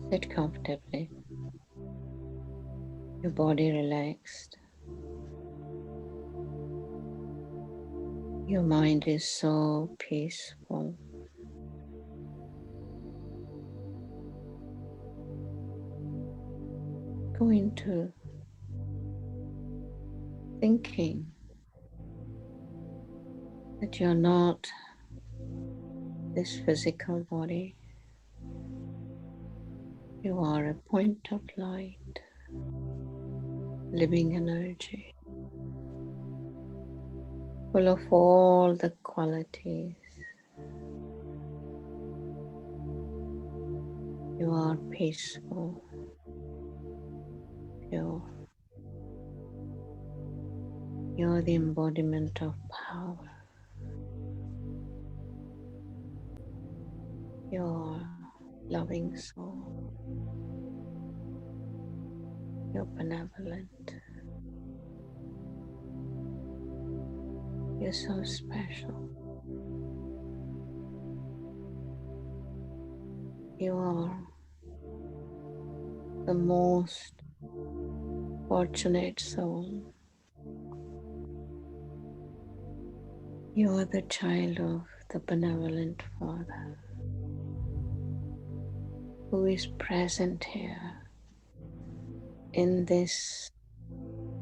Speaker 12: Sit comfortably. Your body relaxed. Your mind is so peaceful. Go into thinking that you're not this physical body. You are a point of light, living energy, full of all the qualities. You are peaceful, pure. You're the embodiment of power. You're loving soul. You're benevolent. You're so special. You are the most fortunate soul. You are the child of the benevolent Father who is present here in this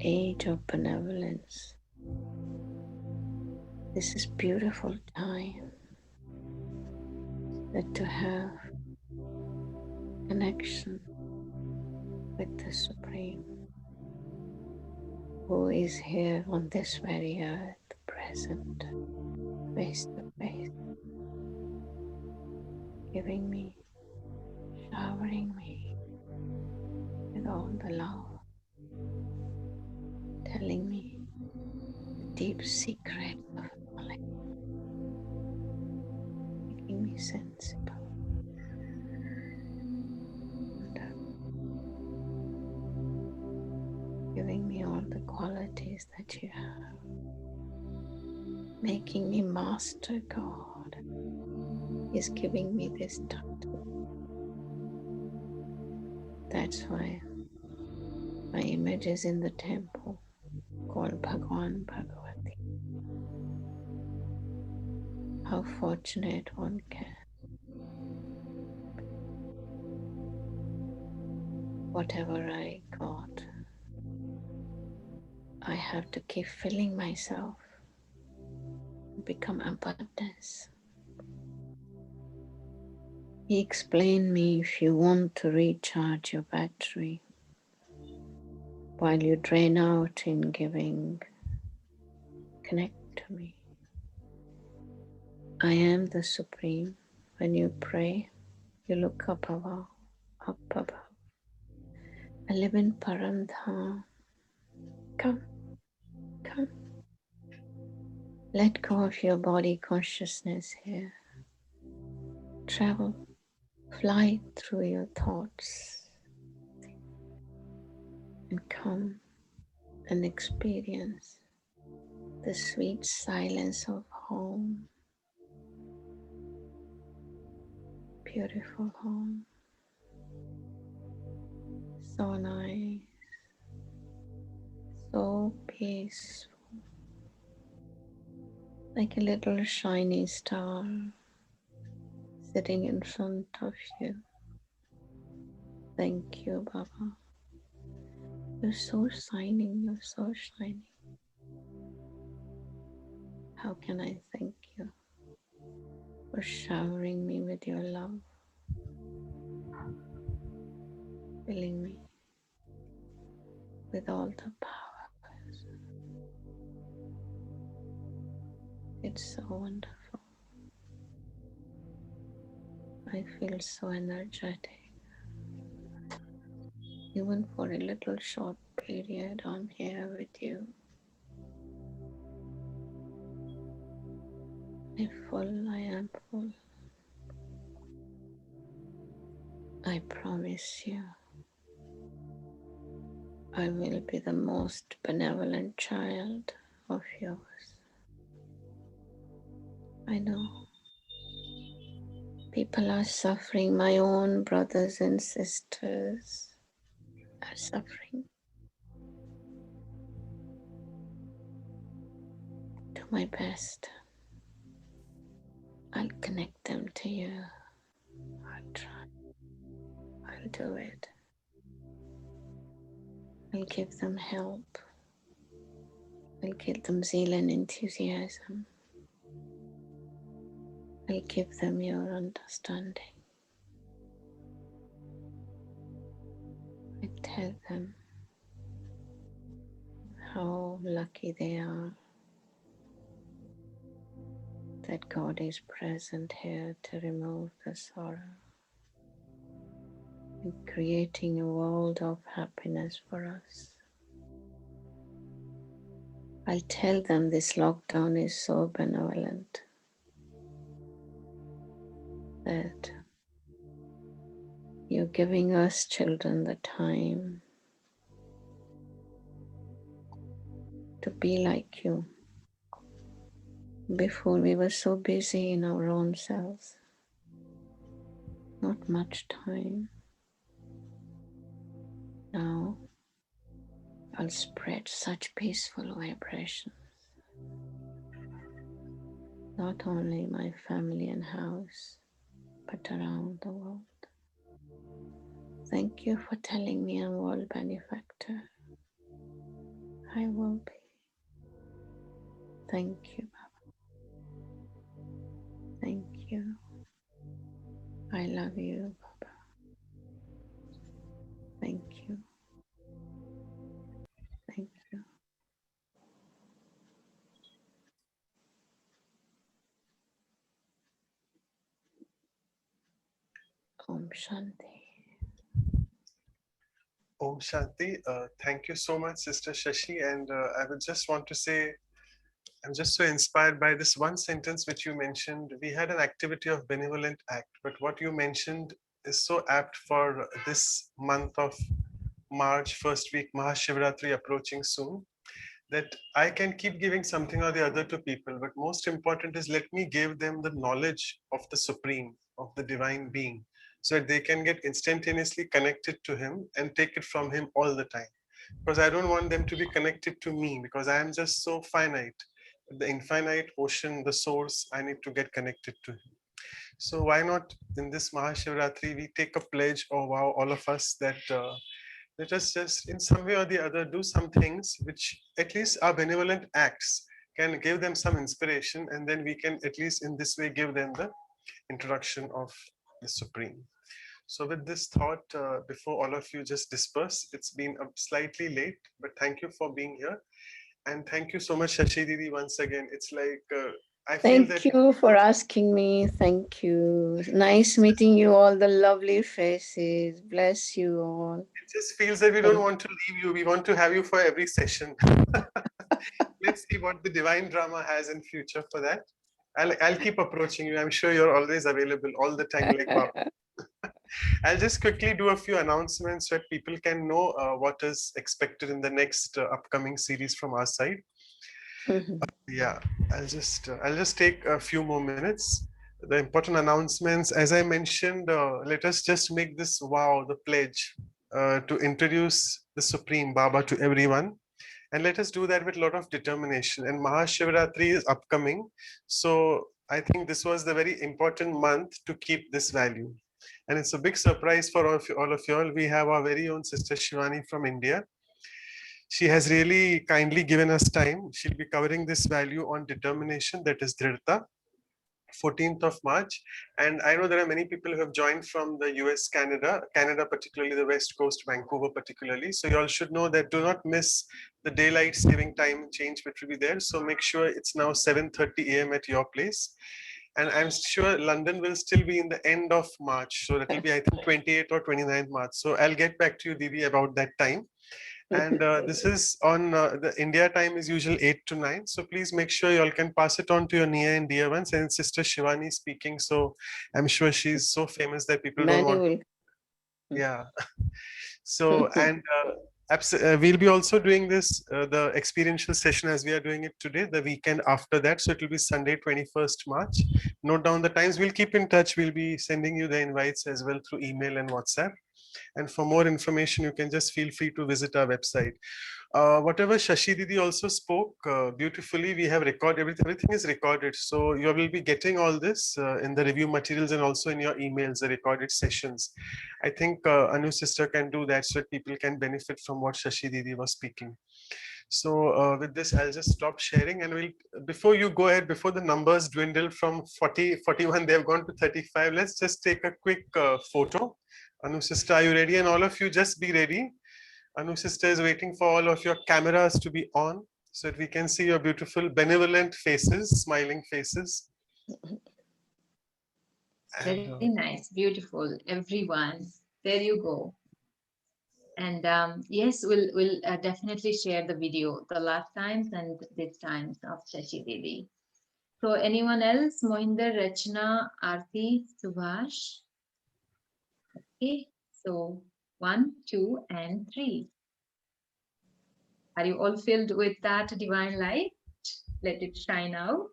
Speaker 12: age of benevolence. This is beautiful time that to have connection with the Supreme who is here on this very earth, present, face to face, giving me, showering me with all the love, telling me the deep secret of knowledge, making me sensible, and giving me all the qualities that you have, making me Master God. Is giving me this title. That's why my image is in the temple called Bhagwan Bhagavati. How fortunate one can. Whatever I got, I have to keep filling myself, become abundance. He explained me, if you want to recharge your battery while you drain out in giving, connect to me. I am the Supreme. When you pray, you look up above, up above. I live in Paramdham. Come, come. Let go of your body consciousness here. Travel, fly through your thoughts and come and experience the sweet silence of home. Beautiful home. So nice. So peaceful. Like a little shiny star sitting in front of you. Thank you, Baba. You're so shining, you're so shining. How can I thank you for showering me with your love, filling me with all the powers. It's so wonderful. I feel so energetic. Even for a little short period, I'm here with you. I'm full, I am full. I promise you, I will be the most benevolent child of yours. I know people are suffering. My own brothers and sisters are suffering. Do my best. I'll connect them to you. I'll try. I'll do it. I'll give them help. I'll give them zeal and enthusiasm. I'll give them your understanding. I tell them how lucky they are that God is present here to remove the sorrow and creating a world of happiness for us. I'll tell them this lockdown is so benevolent that You're giving us children the time to be like you. Before we were so busy in our own selves, not much time. Now I'll spread such peaceful vibrations, not only my family and house, but around the world. Thank you for telling me I'm world benefactor. I will be. Thank you, Baba. Thank you. I love you, Baba. Thank you. Thank you. Om Shanti.
Speaker 5: Om Shanti. Thank you so much, Sister Shashi. And I would just want to say, I'm just so inspired by this one sentence which you mentioned. We had an activity of benevolent act, but what you mentioned is so apt for this month of March, first week, Mahashivratri approaching soon, that I can keep giving something or the other to people. But most important is let me give them the knowledge of the Supreme, of the Divine Being, so that they can get instantaneously connected to Him and take it from Him all the time. Because I don't want them to be connected to me, because I am just so finite. The infinite ocean, the source, I need to get connected to Him. So why not in this Mahashivratri, we take a pledge, oh wow, all of us, that let us just in some way or the other do some things which at least are benevolent acts, can give them some inspiration, and then we can at least in this way give them the introduction of the Supreme. So with this thought, before all of you just disperse, it's been slightly late, but thank you for being here. And thank you so much, Shashi Didi, once again. It's like, I feel that...
Speaker 12: Thank you for asking me. Thank you. Nice meeting you all, the lovely faces. Bless you all.
Speaker 5: It just feels that we don't want to leave you. We want to have you for every session. Let's see what the divine drama has in future for that. I'll keep approaching you. I'm sure you're always available all the time, like Baba. I'll just quickly do a few announcements so that people can know what is expected in the next upcoming series from our side. Yeah, I'll just take a few more minutes. The important announcements, as I mentioned, let us just make this wow, the pledge to introduce the Supreme Baba to everyone. And let us do that with a lot of determination. And Mahashivratri is upcoming. So I think this was the very important month to keep this value. And it's a big surprise for all of you all. We have our very own Sister Shivani from India. She has really kindly given us time. She'll be covering this value on determination, that is Dhrita, 14th of March. And I know there are many people who have joined from the US, Canada particularly the West Coast, Vancouver particularly. So you all should know that do not miss the daylight saving time change which will be there. So make sure it's now 7:30 a.m. at your place. And I'm sure London will still be in the end of March. So that will be, I think, 28th or 29th March. So I'll get back to you, Didi, about that time. And this is on the India time is usual 8 to 9. So please make sure you all can pass it on to your near and dear ones. And Sister Shivani speaking. So I'm sure she's so famous that people don't want. Yeah. So, and we'll be also doing this, the experiential session as we are doing it today, the weekend after that. So it will be Sunday, 21st March. Note down the times. We'll keep in touch. We'll be sending you the invites as well through email and WhatsApp. And for more information, you can just feel free to visit our website. Whatever Shashi Didi also spoke beautifully, we have recorded, everything is recorded. So you will be getting all this in the review materials and also in your emails, the recorded sessions. I think Anu sister can do that so that people can benefit from what Shashi Didi was speaking. So with this, I'll just stop sharing, and before you go ahead, before the numbers dwindle from 41, they've gone to 35. Let's just take a quick photo. Anu sister, are you ready? And all of you just be ready. Anu sister is waiting for all of your cameras to be on so that we can see your beautiful, benevolent faces, smiling faces.
Speaker 10: Very nice, beautiful, everyone. There you go. And yes, we'll definitely share the video, the last times and this times of Shashi Didi. So anyone else? Mohinder, Rachna, Aarti, Subhash? Okay. So 1, 2, and 3. Are you all filled with that divine light? Let it shine out.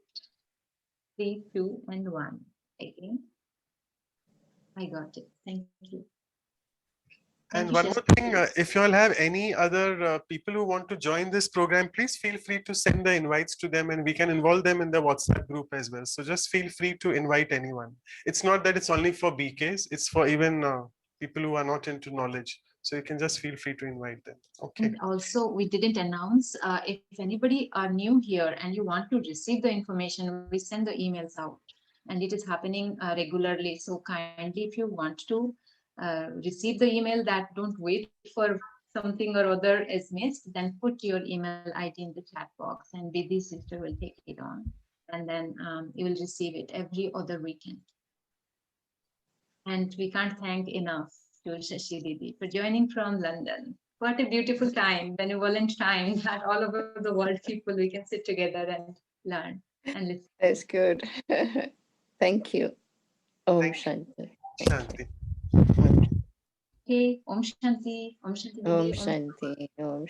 Speaker 10: 3, 2, and 1. Again. I got it. Thank you.
Speaker 5: And
Speaker 10: Thank you,
Speaker 5: one more thing, if you all have any other people who want to join this program, please feel free to send the invites to them and we can involve them in the WhatsApp group as well. So just feel free to invite anyone. It's not that it's only for BKs, it's for even people who are not into knowledge. So you can just feel free to invite them. Okay.
Speaker 10: And also, we didn't announce, if anybody are new here and you want to receive the information, we send the emails out and it is happening regularly. So kindly, if you want to receive the email, that don't wait for something or other is missed, then put your email ID in the chat box and Bidhi sister will take it on. And then you will receive it every other weekend. And we can't thank enough to Shashi Didi for joining from London. What a beautiful time, benevolent time that all over the world people, we can sit together and learn and listen.
Speaker 12: That's good. Thank you. Om Shanti.
Speaker 5: Shanti.
Speaker 10: Okay, Om Shanti, Om Shanti.
Speaker 12: Om
Speaker 10: Didi,
Speaker 12: Shanti. Om